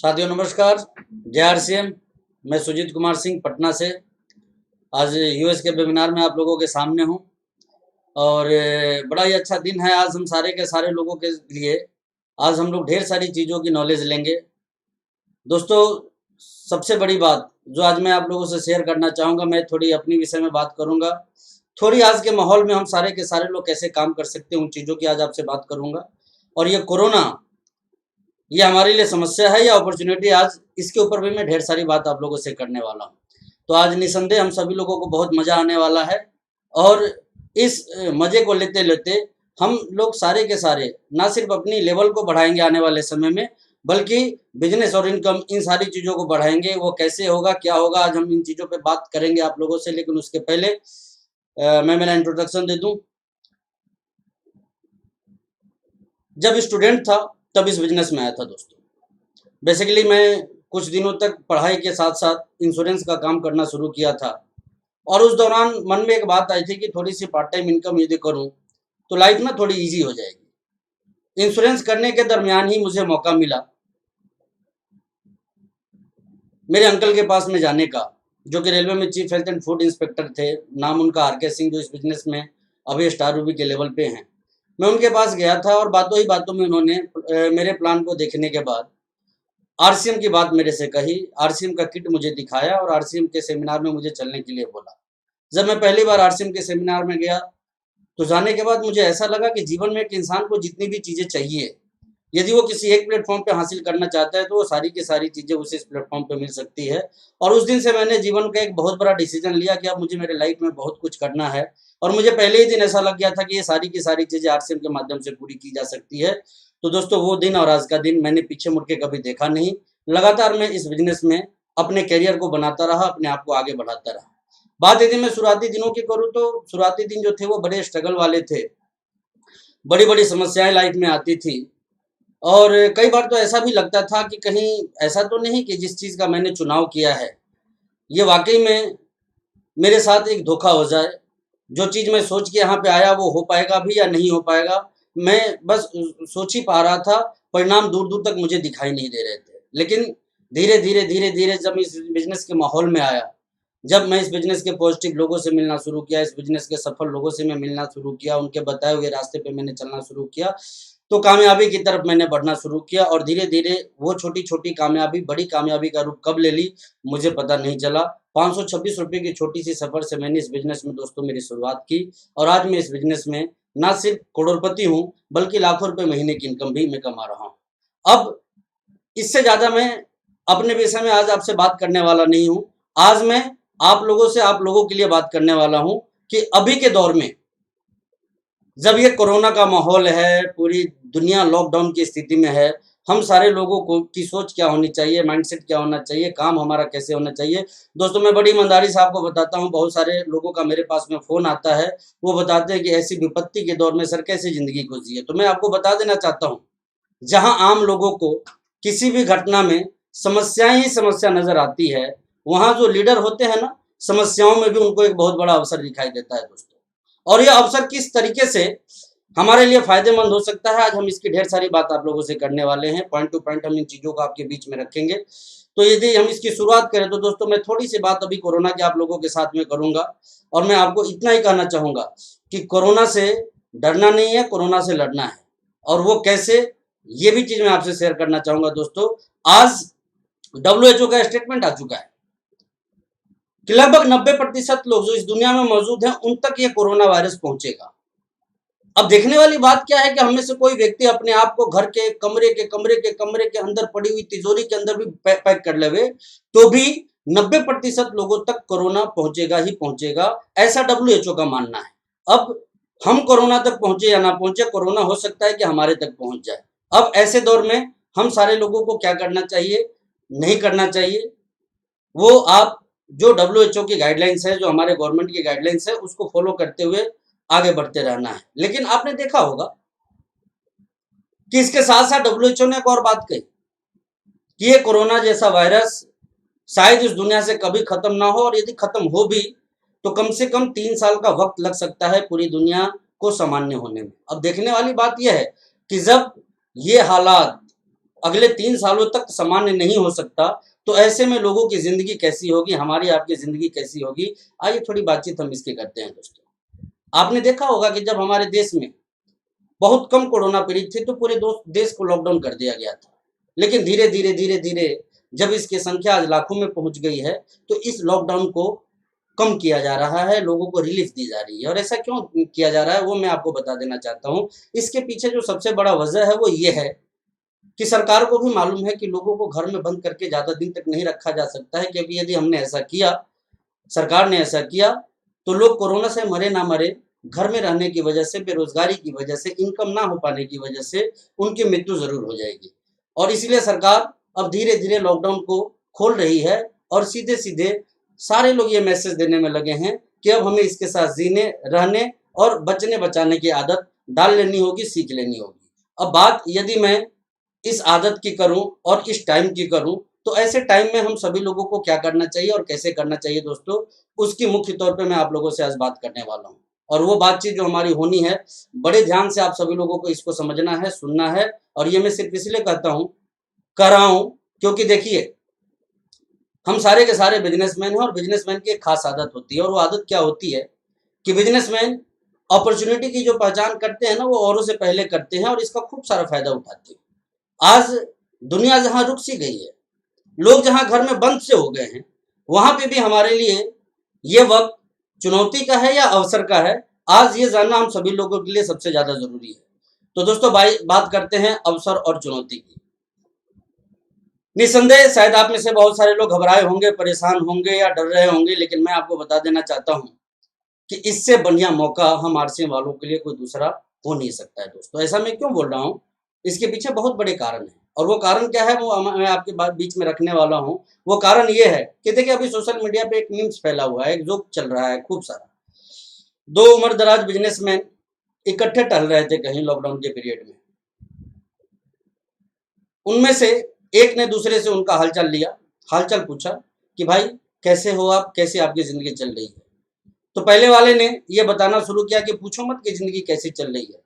साथियों नमस्कार। जय आरसीएम। मैं सुजीत कुमार सिंह पटना से आज यूएस के वेबिनार में आप लोगों के सामने हूं और बड़ा ही अच्छा दिन है आज हम सारे के सारे लोगों के लिए। आज हम लोग ढेर सारी चीज़ों की नॉलेज लेंगे। दोस्तों, सबसे बड़ी बात जो आज मैं आप लोगों से शेयर करना चाहूँगा, मैं थोड़ी अपनी विषय में बात करूँगा। थोड़ी आज के माहौल में हम सारे के सारे लोग कैसे काम कर सकते हैं उन चीज़ों की आज आपसे बात करूँगा। और ये कोरोना, ये हमारे लिए समस्या है या अपॉर्चुनिटी, आज इसके ऊपर भी मैं ढेर सारी बात आप लोगों से करने वाला हूँ। तो आज निसंदेह हम सभी लोगों को बहुत मज़ा आने वाला है और इस मज़े को लेते लेते हम लोग सारे के सारे ना सिर्फ अपनी लेवल को बढ़ाएंगे आने वाले समय में, बल्कि बिजनेस और इनकम, इन सारी चीज़ों को बढ़ाएंगे। वो कैसे होगा, क्या होगा, आज हम इन चीज़ों पे बात करेंगे आप लोगों से। लेकिन उसके पहले मैं मेरा इंट्रोडक्शन दे दूँ। जब स्टूडेंट था तब इस बिजनेस में आया था दोस्तों। बेसिकली मैं कुछ दिनों तक पढ़ाई के साथ साथ इंश्योरेंस का काम करना शुरू किया था और उस दौरान मन में एक बात आई थी कि थोड़ी सी पार्ट टाइम इनकम यदि करूं तो लाइफ ना थोड़ी इजी हो जाएगी। इंश्योरेंस करने के दरमियान ही मुझे मौका मिला मेरे अंकल के पास में जाने का, जो कि रेलवे में chief health and food inspector थे। नाम उनका आर.के. सिंह, जो इस बिजनेस में अभी स्टार रूबी के लेवल पे हैं। मैं उनके पास गया था और बातों ही बातों में उन्होंने मेरे प्लान को देखने के बाद आरसीएम की बात मेरे से कही। आरसीएम का किट मुझे दिखाया और आरसीएम के सेमिनार में मुझे चलने के लिए बोला। जब मैं पहली बार आरसीएम के सेमिनार में गया तो जाने के बाद मुझे ऐसा लगा कि जीवन में एक इंसान को जितनी भी चीज़ें चाहिए, यदि वो किसी एक प्लेटफॉर्म पे हासिल करना चाहता है तो वो सारी की सारी चीज़ें उसे इस प्लेटफॉर्म पे मिल सकती है। और उस दिन से मैंने जीवन का एक बहुत बड़ा डिसीजन लिया कि अब मुझे मेरे लाइफ में बहुत कुछ करना है। और मुझे पहले ही दिन ऐसा लग गया था कि ये सारी की सारी चीज़ें आरसीएम के माध्यम से पूरी की जा सकती है। तो दोस्तों, वो दिन और आज का दिन मैंने पीछे मुड़ के कभी देखा नहीं। लगातार मैं इस बिजनेस में अपने करियर को बनाता रहा, अपने आप को आगे बढ़ाता रहा। बात यदि मैं शुरुआती दिनों की करूँ तो शुरुआती दिन जो थे वो बड़े स्ट्रगल वाले थे। बड़ी बड़ी समस्याएं लाइफ में आती थी और कई बार तो ऐसा भी लगता था कि कहीं ऐसा तो नहीं कि जिस चीज़ का मैंने चुनाव किया है ये वाकई में मेरे साथ एक धोखा हो जाए। जो चीज़ मैं सोच के यहाँ पे आया वो हो पाएगा भी या नहीं हो पाएगा, मैं बस सोच ही पा रहा था। परिणाम दूर दूर तक मुझे दिखाई नहीं दे रहे थे। लेकिन धीरे धीरे जब इस बिजनेस के माहौल में आया, जब मैं इस बिजनेस के पॉजिटिव लोगों से मिलना शुरू किया, इस बिजनेस के सफल लोगों से मैं मिलना शुरू किया, उनके बताए हुए रास्ते पे मैंने चलना शुरू किया, तो कामयाबी की तरफ मैंने बढ़ना शुरू किया। और धीरे धीरे वो छोटी छोटी कामयाबी बड़ी कामयाबी का रूप कब ले ली मुझे पता नहीं चला। 526 रुपये की छोटी सी सफर से मैंने इस बिजनेस में दोस्तों मेरी शुरुआत की और आज मैं इस बिजनेस में ना सिर्फ करोड़पति हूँ बल्कि लाखों रुपए महीने की इनकम भी मैं कमा रहा हूँ। अब इससे ज़्यादा मैं अपने विषय में आज आपसे बात करने वाला नहीं हूँ। आज मैं आप लोगों से, आप लोगों के लिए बात करने वाला हूँ कि अभी के दौर में जब ये कोरोना का माहौल है, पूरी दुनिया लॉकडाउन की स्थिति में है, हम सारे लोगों को की सोच क्या होनी चाहिए, माइंडसेट क्या होना चाहिए, काम हमारा कैसे होना चाहिए। दोस्तों, मैं बड़ी ईमानदारी से आपको बताता हूँ, बहुत सारे लोगों का मेरे पास में फ़ोन आता है, वो बताते हैं कि ऐसी विपत्ति के दौर में सर कैसे ज़िंदगी को जिए। तो मैं आपको बता देना चाहता हूँ, जहाँ आम लोगों को किसी भी घटना में समस्याएं ही समस्या नज़र आती है, वहाँ जो लीडर होते हैं ना, समस्याओं में भी उनको एक बहुत बड़ा अवसर दिखाई देता है दोस्तों। और यह अवसर किस तरीके से हमारे लिए फायदेमंद हो सकता है, आज हम इसकी ढेर सारी बात आप लोगों से करने वाले हैं। पॉइंट टू पॉइंट हम इन चीज़ों को आपके बीच में रखेंगे। तो यदि हम इसकी शुरुआत करें तो दोस्तों, मैं थोड़ी सी बात अभी कोरोना की आप लोगों के साथ में करूंगा और मैं आपको इतना ही कहना चाहूँगा कि कोरोना से डरना नहीं है, कोरोना से लड़ना है। और वो कैसे, ये भी चीज़ मैं आपसे शेयर करना चाहूँगा दोस्तों। आज WHO का स्टेटमेंट आ चुका है कि लगभग 90% लोग जो इस दुनिया में मौजूद हैं उन तक ये कोरोना वायरस पहुंचेगा। अब देखने वाली बात क्या है कि हम में से कोई व्यक्ति अपने आप को घर के कमरे के अंदर पड़ी हुई तिजोरी के अंदर भी पैक कर लेवे तो भी 90% लोगों तक कोरोना पहुंचेगा ही पहुंचेगा, ऐसा WHO का मानना है। अब हम कोरोना तक पहुंचे या ना पहुंचे, कोरोना हो सकता है कि हमारे तक पहुंच जाए। अब ऐसे दौर में हम सारे लोगों को क्या करना चाहिए, नहीं करना चाहिए, वो आप जो WHO की गाइडलाइंस है, जो हमारे गवर्नमेंट की गाइडलाइंस है, उसको फॉलो करते हुए आगे बढ़ते रहना है। लेकिन आपने देखा होगा कि इसके साथ साथ WHO ने एक और बात कही कि ये कोरोना जैसा वायरस शायद इस दुनिया से कभी खत्म ना हो, और यदि खत्म हो भी तो कम से कम 3 साल का वक्त लग सकता है पूरी दुनिया को सामान्य होने में। अब देखने वाली बात यह है कि जब ये हालात अगले 3 सालों तक सामान्य नहीं हो सकता, तो ऐसे में लोगों की ज़िंदगी कैसी होगी, हमारी आपकी ज़िंदगी कैसी होगी? आइए थोड़ी बातचीत हम इसकी करते हैं दोस्तों। आपने देखा होगा कि जब हमारे देश में बहुत कम कोरोना पीड़ित थे तो पूरे देश को लॉकडाउन कर दिया गया था। लेकिन धीरे-धीरे जब इसकी संख्या आज लाखों में पहुँच गई है, तो इस लॉकडाउन को कम किया जा रहा है, लोगों को रिलीफ दी जा रही है। और ऐसा क्यों किया जा रहा है, वो मैं आपको बता देना चाहता हूँ। इसके पीछे जो सबसे बड़ा वजह है वो ये है कि सरकार को भी मालूम है कि लोगों को घर में बंद करके ज़्यादा दिन तक नहीं रखा जा सकता है, क्योंकि यदि हमने ऐसा किया, सरकार ने ऐसा किया, तो लोग कोरोना से मरे ना मरे, घर में रहने की वजह से, बेरोजगारी की वजह से, इनकम ना हो पाने की वजह से उनकी मृत्यु ज़रूर हो जाएगी। और इसलिए सरकार अब धीरे-धीरे लॉकडाउन को खोल रही है और सीधे-सीधे सारे लोग ये मैसेज देने में लगे हैं कि अब हमें इसके साथ जीने, रहने और बचने-बचाने की आदत डाल लेनी होगी, सीख लेनी होगी। अब बात यदि मैं इस आदत की करूं और इस टाइम की करूं, तो ऐसे टाइम में हम सभी लोगों को क्या करना चाहिए और कैसे करना चाहिए दोस्तों, उसकी मुख्य तौर पे मैं आप लोगों से आज बात करने वाला हूं। और वो बातचीत जो हमारी होनी है, बड़े ध्यान से आप सभी लोगों को इसको समझना है, सुनना है। और ये मैं सिर्फ इसलिए कहता हूं, कर रहा हूं, क्योंकि देखिए, हम सारे के सारे बिजनेसमैन हैं और बिजनेसमैन की एक खास आदत होती है। और वो आदत क्या होती है कि बिजनेसमैन अपॉर्चुनिटी की जो पहचान करते हैं ना, वो औरों से पहले करते हैं और इसका खूब सारा फायदा उठाते हैं। आज दुनिया जहां रुक सी गई है, लोग जहां घर में बंद से हो गए हैं, वहां पे भी हमारे लिए ये वक्त चुनौती का है या अवसर का है, आज ये जानना हम सभी लोगों के लिए सबसे ज्यादा जरूरी है। तो दोस्तों भाई, बात करते हैं अवसर और चुनौती की। निसंदेह शायद आप में से बहुत सारे लोग घबराए होंगे, परेशान होंगे या डर रहे होंगे, लेकिन मैं आपको बता देना चाहता हूं कि इससे बढ़िया मौका हम आरसीएम वालों के लिए कोई दूसरा हो नहीं सकता है दोस्तों। ऐसा मैं क्यों बोल रहा हूँ, इसके पीछे बहुत बड़े कारण हैं। और वो कारण क्या है, वो मैं आपके बीच में रखने वाला हूँ। वो कारण ये है कि देखिए, अभी सोशल मीडिया पे एक मीम्स फैला हुआ है, एक जोक चल रहा है खूब सारा। 2 उम्रदराज बिजनेसमैन इकट्ठे टहल रहे थे कहीं लॉकडाउन के पीरियड में। उनमें से एक ने दूसरे से उनका हालचाल लिया, हालचाल पूछा कि भाई कैसे हो आप, कैसे आपकी जिंदगी चल रही है। तो पहले वाले ने यह बताना शुरू किया कि पूछो मत कि जिंदगी कैसी चल रही है,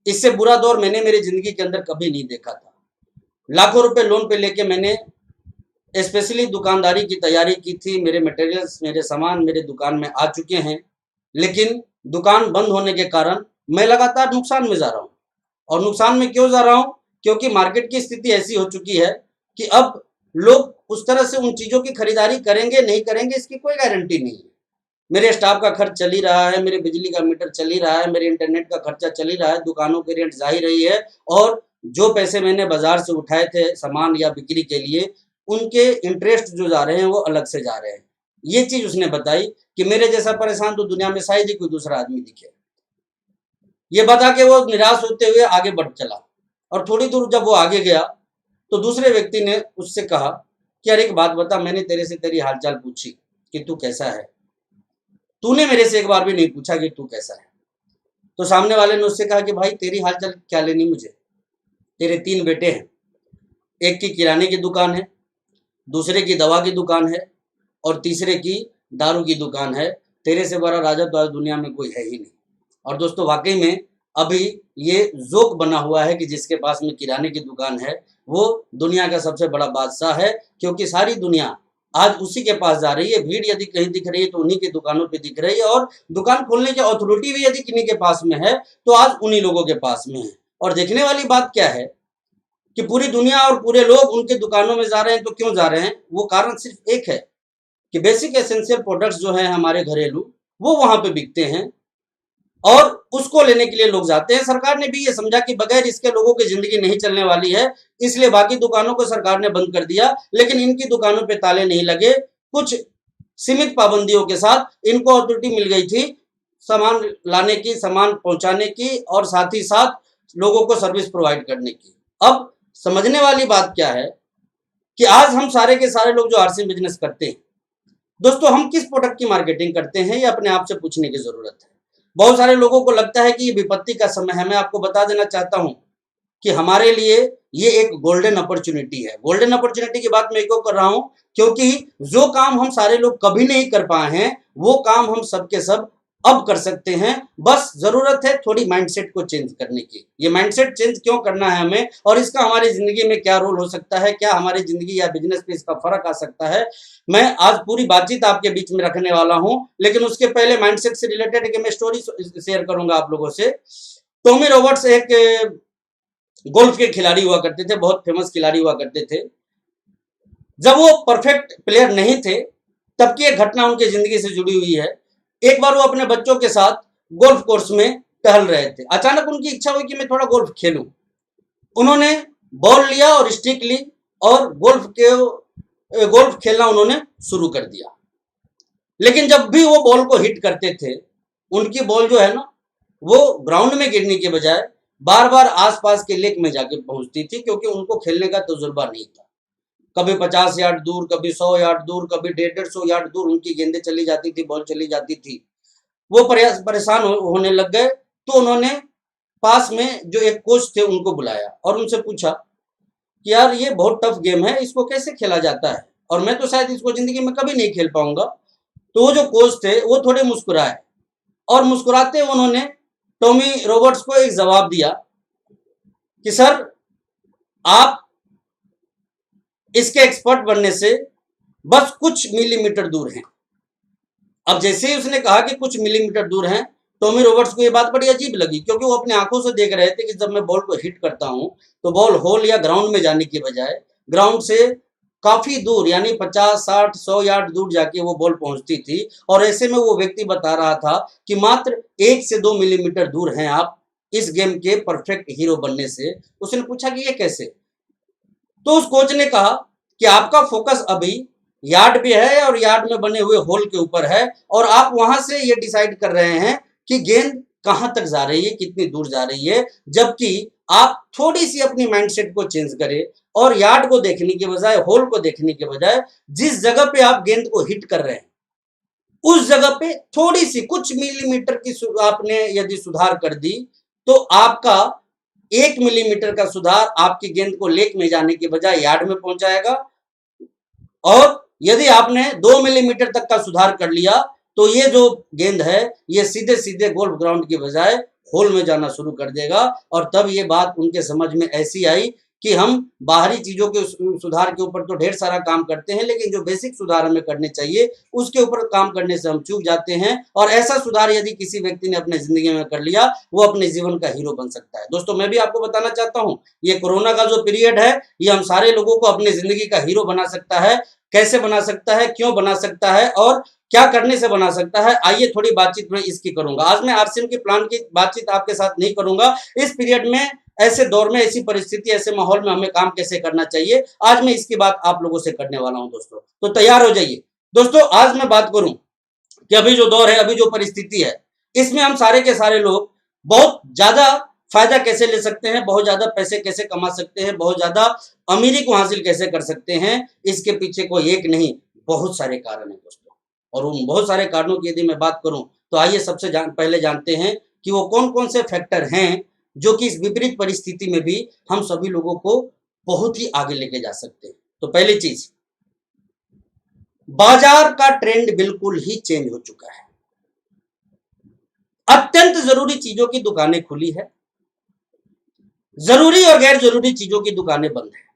इससे बुरा दौर मैंने मेरी जिंदगी के अंदर कभी नहीं देखा था। लाखों रुपए लोन पे लेके मैंने स्पेशली दुकानदारी की तैयारी की थी, मेरे मटेरियल्स, मेरे सामान मेरे दुकान में आ चुके हैं, लेकिन दुकान बंद होने के कारण मैं लगातार नुकसान में जा रहा हूँ। और नुकसान में क्यों जा रहा हूँ, क्योंकि मार्केट की स्थिति ऐसी हो चुकी है कि अब लोग उस तरह से उन चीज़ों की खरीदारी करेंगे नहीं करेंगे, इसकी कोई गारंटी नहीं है। मेरे स्टाफ का खर्च चल ही रहा है, मेरे बिजली का मीटर चल ही रहा है, मेरे इंटरनेट का खर्चा चल ही रहा है, दुकानों की रेंट जा ही रही है, और जो पैसे मैंने बाजार से उठाए थे सामान या बिक्री के लिए, उनके इंटरेस्ट जो जा रहे हैं वो अलग से जा रहे हैं। ये चीज उसने बताई कि मेरे जैसा परेशान तो दुनिया में शायद ही कोई दूसरा आदमी दिखे। ये बता के वो निराश होते हुए आगे बढ़ चला। और थोड़ी दूर जब वो आगे गया तो दूसरे व्यक्ति ने उससे कहा कि यार एक बात बता, मैंने तेरे से तेरी हालचाल पूछी कि तू कैसा है, तूने मेरे से एक बार भी नहीं पूछा कि तू कैसा है। तो सामने वाले ने उससे कहा कि भाई तेरी हालचाल क्या लेनी मुझे, तेरे 3 बेटे हैं, एक की किराने की दुकान है, दूसरे की दवा की दुकान है और तीसरे की दारू की दुकान है। तेरे से बड़ा राजा तो आज दुनिया में कोई है ही नहीं। और दोस्तों वाकई में अभी ये जोक बना हुआ है कि जिसके पास में किराने की दुकान है वो दुनिया का सबसे बड़ा बादशाह है, क्योंकि सारी दुनिया आज उसी के पास जा रही है। भीड़ यदि कहीं दिख रही है तो उन्हीं की दुकानों पे दिख रही है, और दुकान खोलने की अथॉरिटी भी यदि किन्हीं के पास में है तो आज उन्हीं लोगों के पास में है। और देखने वाली बात क्या है कि पूरी दुनिया और पूरे लोग उनके दुकानों में जा रहे हैं। तो क्यों जा रहे हैं, वो कारण सिर्फ एक है कि बेसिक एसेंशियल प्रोडक्ट्स जो हैं हमारे घरेलू, वो वहां पे बिकते हैं और उसको लेने के लिए लोग जाते हैं। सरकार ने भी ये समझा कि बगैर इसके लोगों की जिंदगी नहीं चलने वाली है, इसलिए बाकी दुकानों को सरकार ने बंद कर दिया, लेकिन इनकी दुकानों पे ताले नहीं लगे। कुछ सीमित पाबंदियों के साथ इनको अथॉरिटी मिल गई थी सामान लाने की, सामान पहुंचाने की और साथ ही साथ लोगों को सर्विस प्रोवाइड करने की। अब समझने वाली बात क्या है कि आज हम सारे के सारे लोग जो आरसी बिजनेस करते हैं दोस्तों, हम किस प्रोडक्ट की मार्केटिंग करते हैं ये अपने आप से पूछने की जरूरत है। बहुत सारे लोगों को लगता है कि ये विपत्ति का समय है। मैं आपको बता देना चाहता हूं कि हमारे लिए ये एक गोल्डन अपॉर्चुनिटी है। गोल्डन अपॉर्चुनिटी की बात मैं क्यों कर रहा हूं, क्योंकि जो काम हम सारे लोग कभी नहीं कर पाए हैं वो काम हम सब के सब अब कर सकते हैं। बस जरूरत है थोड़ी माइंडसेट को चेंज करने की। ये माइंडसेट चेंज क्यों करना है हमें, और इसका हमारी जिंदगी में क्या रोल हो सकता है, क्या हमारी जिंदगी या बिजनेस पे इसका फर्क आ सकता है, मैं आज पूरी बातचीत आपके बीच में रखने वाला हूं। लेकिन उसके पहले माइंडसेट से रिलेटेड एक मैं स्टोरी शेयर करूंगा आप लोगों से। टॉमी रॉबर्ट्स एक गोल्फ के खिलाड़ी हुआ करते थे, बहुत फेमस खिलाड़ी हुआ करते थे। जब वो परफेक्ट प्लेयर नहीं थे तब की एक घटना उनकी जिंदगी से जुड़ी हुई है। एक बार वो अपने बच्चों के साथ गोल्फ कोर्स में टहल रहे थे। अचानक उनकी इच्छा हुई कि मैं थोड़ा गोल्फ खेलूं। उन्होंने बॉल लिया और स्टिक ली और गोल्फ खेलना उन्होंने शुरू कर दिया। लेकिन जब भी वो बॉल को हिट करते थे, उनकी बॉल जो है ना, वो ग्राउंड में गिरने के बजाय बार बार आसपास के लेक में जाके पहुंचती थी, क्योंकि उनको खेलने का तजुर्बा नहीं था। कभी 50 यार्ड दूर, कभी 100 यार्ड दूर, कभी 150 यार्ड दूर उनकी गेंदें चली जाती थी, बॉल चली जाती थी। वो परेशान होने लग गए। तो उन्होंने पास में जो एक कोच थे उनको बुलाया और उनसे पूछा कि यार ये बहुत टफ गेम है, इसको कैसे खेला जाता है, और मैं तो शायद इसको जिंदगी में कभी नहीं खेल पाऊंगा। तो वो जो कोच थे वो थोड़े मुस्कुराए और मुस्कुराते उन्होंने टॉमी रॉबर्ट्स को एक जवाब दिया कि सर, आप इसके एक्सपर्ट बनने से बस कुछ मिलीमीटर दूर हैं। अब जैसे ही उसने कहा कि कुछ मिलीमीटर दूर हैं, टॉमी रॉबर्ट्स को ये बात बड़ी अजीब लगी, क्योंकि वो अपने आंखों से देख रहे थे कि जब मैं बॉल को हिट करता हूं तो बॉल होल या ग्राउंड में जाने की बजाय ग्राउंड से काफी दूर, यानी 50, 60, 100 यार्ड दूर जाके वो बॉल पहुंचती थी। और ऐसे में वो व्यक्ति बता रहा था कि मात्र 1 से 2 मिलीमीटर दूर हैं आप इस गेम के परफेक्ट हीरो बनने से। उसने पूछा कि ये कैसे? तो उस कोच ने कहा कि आपका फोकस अभी यार्ड पे है और यार्ड में बने हुए होल के ऊपर है, और आप वहां से ये डिसाइड कर रहे हैं कि गेंद कहां तक जा रही है, कितनी दूर जा रही है। जबकि आप थोड़ी सी अपनी माइंडसेट को चेंज करें और यार्ड को देखने के बजाय, होल को देखने के बजाय, जिस जगह पे आप गेंद को हिट कर रहे हैं उस जगह पे थोड़ी सी कुछ मिलीमीटर की आपने यदि सुधार कर दी, तो आपका 1 मिलीमीटर का सुधार आपकी गेंद को लेक में जाने के बजाय यार्ड में पहुंचाएगा। और यदि आपने 2 मिलीमीटर तक का सुधार कर लिया तो ये जो गेंद है ये सीधे सीधे गोल्फ ग्राउंड के बजाय होल में जाना शुरू कर देगा। और तब ये बात उनके समझ में ऐसी आई कि हम बाहरी चीजों के सुधार के ऊपर तो ढेर सारा काम करते हैं, लेकिन जो बेसिक सुधार हमें करने चाहिए उसके ऊपर काम करने से हम चूक जाते हैं। और ऐसा सुधार यदि किसी व्यक्ति ने अपने जिंदगी में कर लिया, वो अपने जीवन का हीरो बन सकता है। दोस्तों, मैं भी आपको बताना चाहता हूं, ये कोरोना का जो पीरियड है ये हम सारे लोगों को अपने जिंदगी का हीरो बना सकता है। कैसे बना सकता है, क्यों बना सकता है और क्या करने से बना सकता है, आइए थोड़ी बातचीत मैं इसकी करूंगा। आज मैं आरसीएम के प्लान की बातचीत आपके साथ नहीं करूंगा। इस पीरियड में, ऐसे दौर में, ऐसी परिस्थिति, ऐसे माहौल में हमें काम कैसे करना चाहिए, आज मैं इसकी बात आप लोगों से करने वाला हूं। दोस्तों, तो तैयार हो जाइए। दोस्तों, आज मैं बात करूं कि अभी जो दौर है, अभी जो परिस्थिति है, इसमें हम सारे के सारे लोग बहुत ज्यादा फायदा कैसे ले सकते हैं, बहुत ज्यादा पैसे कैसे कमा सकते हैं, बहुत ज्यादा अमीरी को हासिल कैसे कर सकते हैं, इसके पीछे कोई एक नहीं, बहुत सारे कारण हैं दोस्तों। और उन बहुत सारे कारणों की यदि मैं बात करूं तो आइए सबसे पहले जानते हैं कि वो कौन कौन से फैक्टर हैं जो कि इस विपरीत परिस्थिति में भी हम सभी लोगों को बहुत ही आगे लेके जा सकते हैं। तो पहली चीज, बाजार का ट्रेंड बिल्कुल ही चेंज हो चुका है। अत्यंत जरूरी चीजों की दुकानें खुली है, जरूरी और गैर जरूरी चीजों की दुकानें बंद है।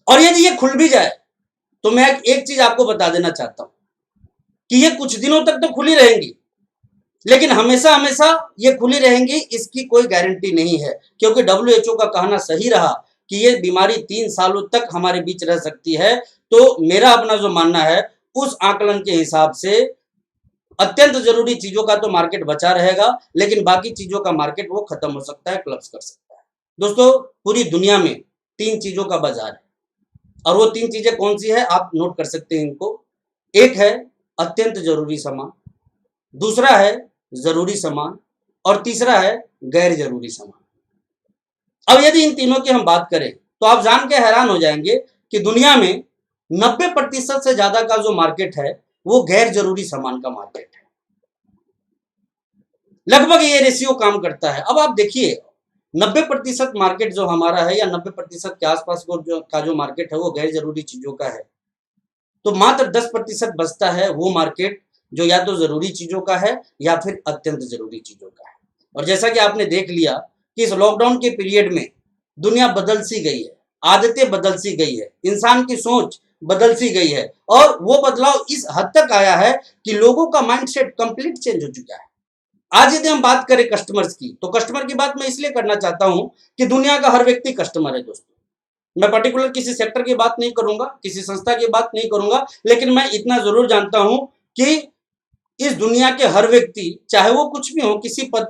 और यदि ये खुल भी जाए तो मैं एक चीज आपको बता देना चाहता हूं कि ये कुछ दिनों तक तो खुली रहेंगी, लेकिन हमेशा हमेशा ये खुली रहेंगी इसकी कोई गारंटी नहीं है। क्योंकि WHO का कहना सही रहा कि ये बीमारी 3 सालों तक हमारे बीच रह सकती है। तो मेरा अपना जो मानना है, उस आकलन के हिसाब से अत्यंत जरूरी चीजों का तो मार्केट बचा रहेगा, लेकिन बाकी चीजों का मार्केट वो खत्म हो सकता है, क्लब्स कर सकता है। दोस्तों, पूरी दुनिया में 3 चीजों का बाजार है, और वो 3 चीजें कौन सी है आप नोट कर सकते हैं इनको। एक है अत्यंत जरूरी सामान, दूसरा है जरूरी सामान, और तीसरा है गैर जरूरी सामान। अब यदि इन तीनों की हम बात करें तो आप जान के हैरान हो जाएंगे कि दुनिया में 90% से ज्यादा का जो मार्केट है वो गैर जरूरी सामान का मार्केट है। लगभग ये रेशियो काम करता है। अब आप देखिए, 90% मार्केट जो हमारा है, या 90% के आसपास का जो मार्केट है वो गैर जरूरी चीजों का है। तो मात्र 10% बचता है वो मार्केट जो या तो जरूरी चीजों का है या फिर अत्यंत जरूरी चीजों का है। और जैसा कि आपने देख लिया कि इस लॉकडाउन के पीरियड में दुनिया बदल सी गई है, आदतें बदल सी गई है, इंसान की सोच बदल सी गई है, और वो बदलाव इस हद तक आया है कि लोगों का माइंडसेट कंप्लीट चेंज हो चुका है। आज यदि हम बात करें कस्टमर्स की, तो कस्टमर की बात मैं इसलिए करना चाहता हूं कि दुनिया का हर व्यक्ति कस्टमर है दोस्तों। मैं पर्टिकुलर किसी सेक्टर की बात नहीं करूंगा, किसी संस्था की बात नहीं करूंगा, लेकिन मैं इतना जरूर जानता हूं कि इस दुनिया के हर व्यक्ति, चाहे वो कुछ भी हो, किसी पद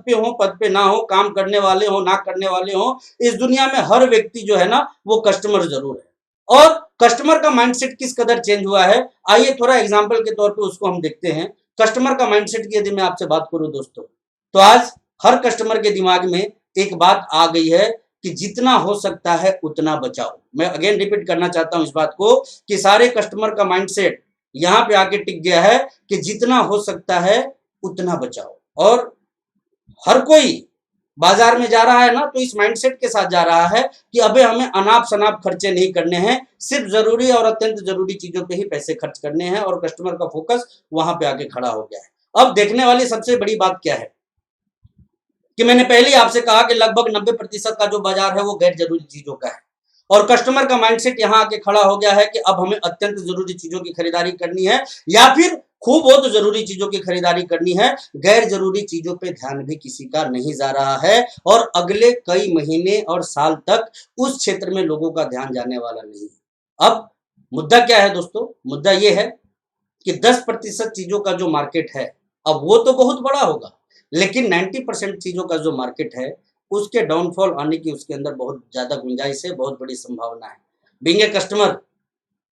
पे ना हो, काम करने वाले हो, ना करने वाले हो, इस दुनिया में हर व्यक्ति जो है ना वो कस्टमर जरूर है। और कस्टमर का माइंडसेट किस कदर चेंज हुआ है, आइए थोड़ा एग्जांपल के तौर पे उसको हम देखते हैं। कस्टमर का माइंडसेट की यदि मैं आपसे बात करूं दोस्तों, तो आज हर कस्टमर के दिमाग में एक बात आ गई है कि जितना हो सकता है उतना बचाओ। मैं अगेन रिपीट करना चाहता हूं इस बात को कि सारे कस्टमर का माइंडसेट यहां पे आके टिक गया है कि जितना हो सकता है उतना बचाओ। और हर कोई बाजार में जा रहा है ना, तो इस माइंडसेट के साथ जा रहा है कि अबे हमें अनाप शनाप खर्चे नहीं करने हैं, सिर्फ जरूरी और अत्यंत जरूरी चीजों पे ही पैसे खर्च करने हैं, और कस्टमर का फोकस वहां पे आके खड़ा हो गया है। अब देखने वाली सबसे बड़ी बात क्या है कि मैंने पहले ही आपसे कहा कि लगभग 90% का जो बाजार है वो गैर जरूरी चीजों का है, और कस्टमर का माइंडसेट यहां आके खड़ा हो गया है कि अब हमें अत्यंत जरूरी चीजों की खरीदारी करनी है, या फिर खूब बहुत जरूरी चीजों की खरीदारी करनी है। गैर जरूरी चीजों पे ध्यान भी किसी का नहीं जा रहा है, और अगले कई महीने और साल तक उस क्षेत्र में लोगों का ध्यान जाने वाला नहीं है। अब मुद्दा क्या है दोस्तों, मुद्दा यह है कि 10% चीजों का जो मार्केट है, अब वो तो बहुत बड़ा होगा, लेकिन 90% चीजों का जो मार्केट है उसके डाउनफॉल आने की उसके अंदर बहुत ज्यादा गुंजाइश है, बहुत बड़ी संभावना है। बीइंग ए कस्टमर,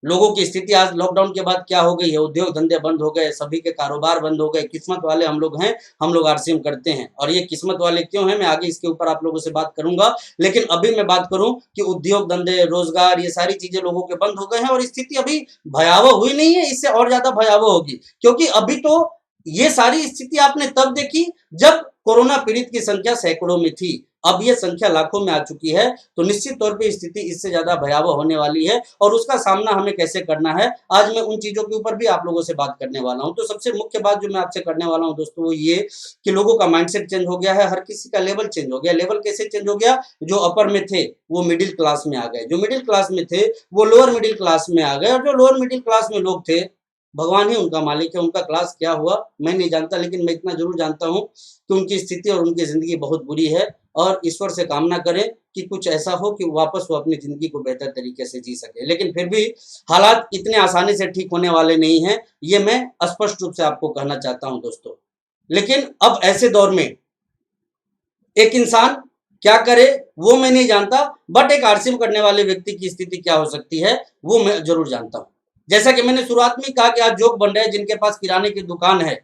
लोगों की स्थिति आज लॉकडाउन के बाद क्या हो गई है, उद्योग धंधे बंद हो गए, सभी के कारोबार बंद हो गए। किस्मत वाले हम लोग हैं, हम लोग आरसीएम करते हैं, और ये किस्मत वाले क्यों हैं मैं आगे इसके ऊपर आप लोगों से बात करूंगा। लेकिन अभी मैं बात करूं कि उद्योग धंधे, रोजगार, ये सारी चीजें लोगों के बंद हो गए हैं, और स्थिति अभी भयावह हुई नहीं है, इससे और ज्यादा भयावह होगी। क्योंकि अभी तो ये सारी स्थिति आपने तब देखी जब कोरोना पीड़ित की संख्या सैकड़ों में थी, अब ये संख्या लाखों में आ चुकी है, तो निश्चित तौर पे स्थिति इससे ज्यादा भयावह होने वाली है, और उसका सामना हमें कैसे करना है आज मैं उन चीजों के ऊपर भी आप लोगों से बात करने वाला हूं। तो सबसे मुख्य बात जो मैं आपसे करने वाला हूं दोस्तों वो ये कि लोगों का माइंडसेट चेंज हो गया है, हर किसी का लेवल चेंज हो गया। लेवल कैसे चेंज हो गया, जो अपर में थे वो मिडिल क्लास में आ गए, जो मिडिल क्लास में थे वो लोअर मिडिल क्लास में आ गए, और जो लोअर मिडिल क्लास में लोग थे भगवान ही उनका मालिक है, उनका क्लास क्या हुआ मैं नहीं जानता, लेकिन मैं इतना जरूर जानता हूं कि उनकी स्थिति और उनकी जिंदगी बहुत बुरी है, और ईश्वर से कामना करें कि कुछ ऐसा हो कि वापस वो अपनी जिंदगी को बेहतर तरीके से जी सके। लेकिन फिर भी हालात इतने आसानी से ठीक होने वाले नहीं हैं, ये मैं स्पष्ट रूप से आपको कहना चाहता हूं दोस्तों। लेकिन अब ऐसे दौर में एक इंसान क्या करे वो मैं नहीं जानता, बट एक आरसीएम करने वाले व्यक्ति की स्थिति क्या हो सकती है वो मैं जरूर जानता हूं। जैसा कि मैंने शुरुआत में कहा कि आज जोक बन रहे हैं जिनके पास किराने की दुकान है,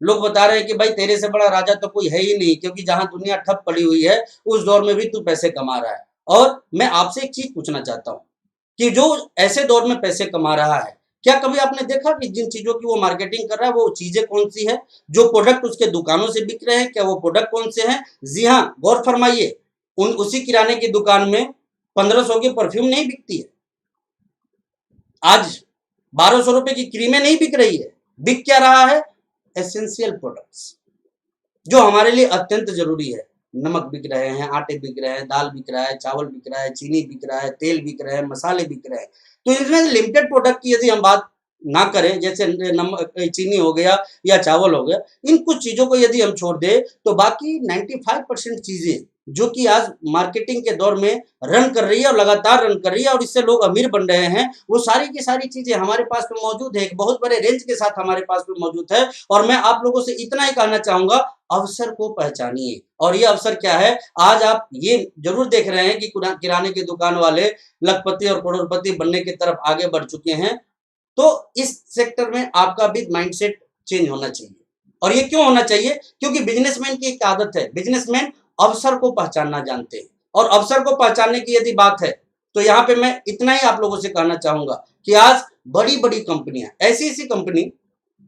लोग बता रहे हैं कि भाई तेरे से बड़ा राजा तो कोई है ही नहीं, क्योंकि जहां दुनिया ठप पड़ी हुई है उस दौर में भी तू पैसे कमा रहा है। और मैं आपसे एक चीज पूछना चाहता हूं कि जो ऐसे दौर में पैसे कमा रहा है, क्या कभी आपने देखा कि जिन चीजों की वो मार्केटिंग कर रहा है वो चीजें कौन सी है, जो प्रोडक्ट उसके दुकानों से बिक रहे हैं क्या वो प्रोडक्ट कौन से हैं? जी हाँ, गौर फरमाइए, उन उसी किराने की दुकान में 1500 की परफ्यूम नहीं बिकती है, आज 1200 रुपए की क्रीमें नहीं बिक रही है। बिक क्या रहा है? एसेंशियल प्रोडक्ट्स, जो हमारे लिए अत्यंत जरूरी है। नमक बिक रहे हैं, आटे बिक रहे हैं, दाल बिक रहा है, चावल बिक रहा है, चीनी बिक रहा है, तेल बिक रहे हैं, मसाले बिक रहे हैं। तो इसमें लिमिटेड प्रोडक्ट की यदि हम बात ना करें, जैसे नमक, चीनी हो गया या चावल हो गया, इन कुछ चीजों को यदि हम छोड़ दें तो बाकी 95% चीजें जो कि आज मार्केटिंग के दौर में रन कर रही है और लगातार रन कर रही है और इससे लोग अमीर बन रहे हैं, वो सारी की सारी चीजें हमारे पास में मौजूद है, एक बहुत बड़े रेंज के साथ हमारे पास में मौजूद है। और मैं आप लोगों से इतना ही कहना चाहूंगा, अवसर को पहचानिए। और ये अवसर क्या है, आज आप ये जरूर देख रहे हैं कि किराने की दुकान वाले लखपति और करोड़पति बनने की तरफ आगे बढ़ चुके हैं, तो इस सेक्टर में आपका भी माइंडसेट चेंज होना चाहिए। और ये क्यों होना चाहिए? क्योंकि बिजनेसमैन की एक आदत है, बिजनेसमैन अवसर को पहचानना जानते हैं, और अवसर को पहचानने की यदि बात है तो यहाँ पे मैं इतना ही आप लोगों से कहना चाहूंगा कि आज बड़ी बड़ी कंपनियां, ऐसी ऐसी कंपनी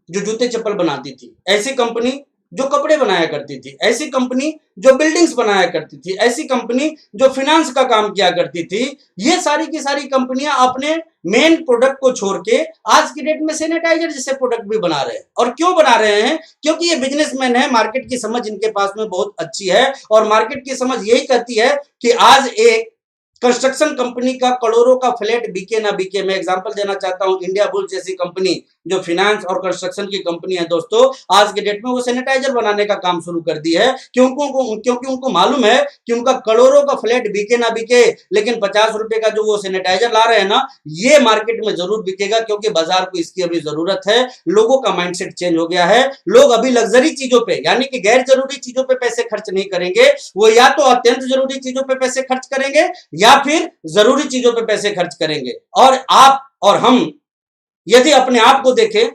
जो जूते चप्पल बनाती थी, ऐसी कंपनी जो कपड़े बनाया करती थी, ऐसी कंपनी जो बिल्डिंग्स बनाया करती थी, ऐसी कंपनी जो फिनेंस का काम किया करती थी, ये सारी की सारी कंपनियां अपने मेन प्रोडक्ट को छोड़ के आज की डेट में सैनिटाइजर जैसे प्रोडक्ट भी बना रहे हैं। और क्यों बना रहे हैं? क्योंकि ये बिजनेसमैन है, मार्केट की समझ इनके पास में बहुत अच्छी है और मार्केट की समझ यही कहती है कि आज एक कंस्ट्रक्शन कंपनी का करोड़ों का फ्लैट बिके ना बिके। मैं एग्जांपल देना चाहता हूं, इंडिया बुल्स जैसी कंपनी जो फाइनेंस और कंस्ट्रक्शन की कंपनी है दोस्तों, आज के डेट में वो सैनिटाइजर बनाने का काम शुरू कर दी है। क्योंकि उनको मालूम है कि उनका करोड़ों का फ्लैट बिके ना बिके, लेकिन 50 रुपए का जो वो सैनिटाइजर ला रहे हैं ना, ये मार्केट में जरूर बिकेगा, क्योंकि बाजार को इसकी अभी जरूरत है। लोगों का माइंडसेट चेंज हो गया है। लोग अभी लग्जरी चीजों पे, यानी कि गैर जरूरी चीजों पे पैसे खर्च नहीं करेंगे, वो या तो अत्यंत जरूरी चीजों पे पैसे खर्च करेंगे या फिर जरूरी चीजों पे पैसे खर्च करेंगे। और आप और हम यदि अपने आप को देखें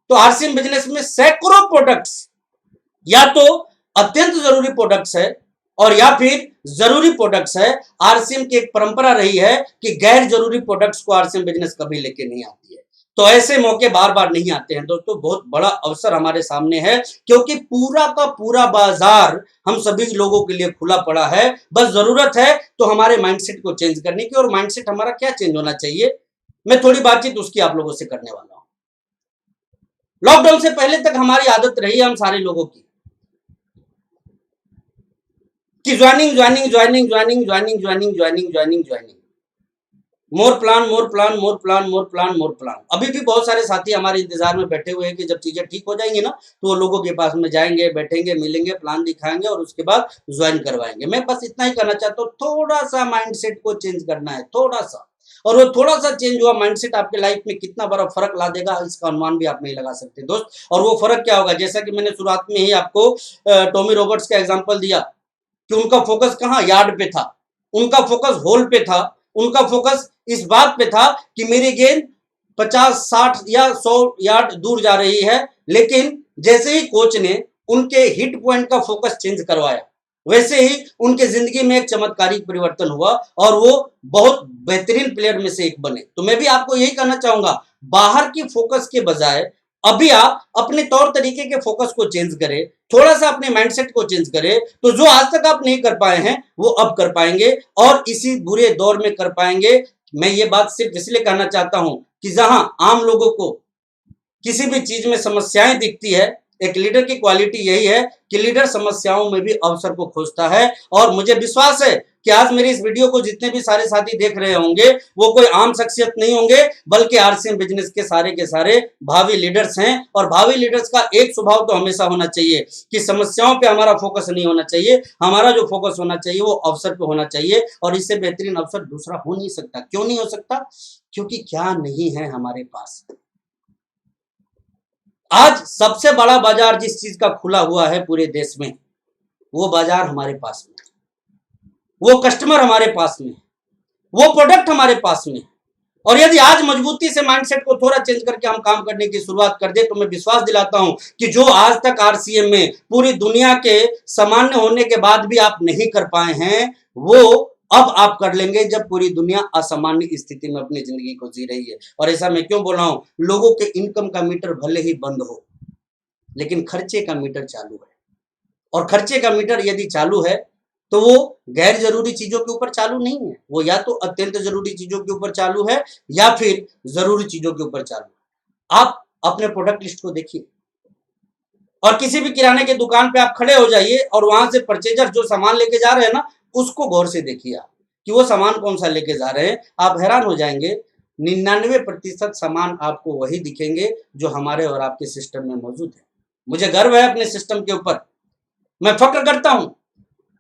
तो आरसीएम बिजनेस में सैकड़ों प्रोडक्ट्स या तो अत्यंत जरूरी प्रोडक्ट्स है और या फिर जरूरी प्रोडक्ट्स है। आरसीएम की एक परंपरा रही है कि गैर जरूरी प्रोडक्ट्स को आरसीएम बिजनेस कभी लेके नहीं आती है। तो ऐसे मौके बार बार नहीं आते हैं दोस्तों। बहुत बड़ा अवसर हमारे सामने है, क्योंकि पूरा का पूरा बाजार हम सभी लोगों के लिए खुला पड़ा है। बस जरूरत है तो हमारे माइंडसेट को चेंज करने की। और माइंडसेट हमारा क्या चेंज होना चाहिए, मैं थोड़ी बातचीत उसकी आप लोगों से करने वाला हूं। लॉकडाउन से पहले तक हमारी आदत रही है हम सारे लोगों की कि joining joining joining joining joining joining joining joining joining, more plan more plan more plan more plan more plan. अभी भी बहुत सारे साथी हमारे इंतजार में बैठे हुए हैं कि जब चीजें ठीक हो जाएंगी ना, तो वो लोगों के पास में जाएंगे, बैठेंगे, मिलेंगे, प्लान दिखाएंगे और उसके बाद ज्वाइन करवाएंगे। मैं बस इतना ही कहना चाहता हूँ, थोड़ा सा माइंडसेट को चेंज करना है, थोड़ा सा। और वो थोड़ा सा चेंज हुआ माइंडसेट आपके लाइफ में कितना बड़ा फर्क ला देगा, इसका अनुमान भी आप नहीं लगा सकते दोस्त। और वो फर्क क्या होगा, जैसा कि मैंने शुरुआत में ही आपको टॉमी रॉबर्ट्स का एग्जांपल दिया कि उनका फोकस कहाँ, यार्ड पे था, उनका फोकस होल पे था, उनका फोकस इस बात पे था कि मेरी गेंद 50, 60 या 100 यार्ड दूर जा रही है। लेकिन जैसे ही कोच ने उनके हिट पॉइंट का फोकस चेंज करवाया, वैसे ही उनके जिंदगी में एक चमत्कारिक परिवर्तन हुआ और वो बहुत बेहतरीन प्लेयर में से एक बने। तो मैं भी आपको यही कहना चाहूंगा, बाहर की फोकस के बजाय अभी आप अपने तौर तरीके के फोकस को चेंज करें, थोड़ा सा अपने माइंडसेट को चेंज करें, तो जो आज तक आप नहीं कर पाए हैं वो अब कर पाएंगे और इसी बुरे दौर में कर पाएंगे। मैं ये बात सिर्फ इसलिए कहना चाहता हूं कि जहां आम लोगों को किसी भी चीज में समस्याएं दिखती है, एक लीडर की क्वालिटी यही है कि लीडर समस्याओं में भी अवसर को खोजता है। और मुझे विश्वास है कि आज मेरी इस वीडियो को जितने भी सारे साथी देख रहे होंगे वो कोई आम शख्सियत नहीं होंगे, बल्कि आरसीएम बिजनेस के सारे भावी लीडर्स हैं। और भावी लीडर्स का एक स्वभाव तो हमेशा होना चाहिए कि समस्याओं पे हमारा फोकस नहीं होना चाहिए, हमारा जो फोकस होना चाहिए वो अवसर पे होना चाहिए। और इससे बेहतरीन अवसर दूसरा हो नहीं सकता। क्यों नहीं हो सकता? क्योंकि क्या नहीं है हमारे पास। आज सबसे बड़ा बाजार जिस चीज का खुला हुआ है पूरे देश में, वो बाजार हमारे पास में, वो कस्टमर हमारे पास में, वो प्रोडक्ट हमारे पास में। और यदि आज मजबूती से माइंडसेट को थोड़ा चेंज करके हम काम करने की शुरुआत कर दे, तो मैं विश्वास दिलाता हूं कि जो आज तक आरसीएम में पूरी दुनिया के सामान्य होने के बाद भी आप नहीं कर पाए हैं, वो अब आप कर लेंगे जब पूरी दुनिया असामान्य स्थिति में अपनी जिंदगी को जी रही है। और ऐसा मैं क्यों बोल रहा हूं? लोगों के इनकम का मीटर भले ही बंद हो, लेकिन खर्चे का मीटर चालू है। और खर्चे का मीटर यदि चालू है तो वो गैर जरूरी चीजों के ऊपर चालू नहीं है, वो या तो अत्यंत जरूरी चीजों के ऊपर चालू है या फिर जरूरी चीजों के ऊपर चालू है। आप अपने प्रोडक्ट लिस्ट को देखिए और किसी भी किराने की दुकान पे आप खड़े हो जाइए और वहां से परचेजर जो सामान लेके जा रहे हैं ना, उसको गौर से देखिए आप कि वो सामान कौन सा लेके जा रहे हैं। आप हैरान हो जाएंगे, 99% सामान आपको वही दिखेंगे जो हमारे और आपके सिस्टम में मौजूद है। मुझे गर्व है अपने सिस्टम के ऊपर, मैं फक्र करता हूं।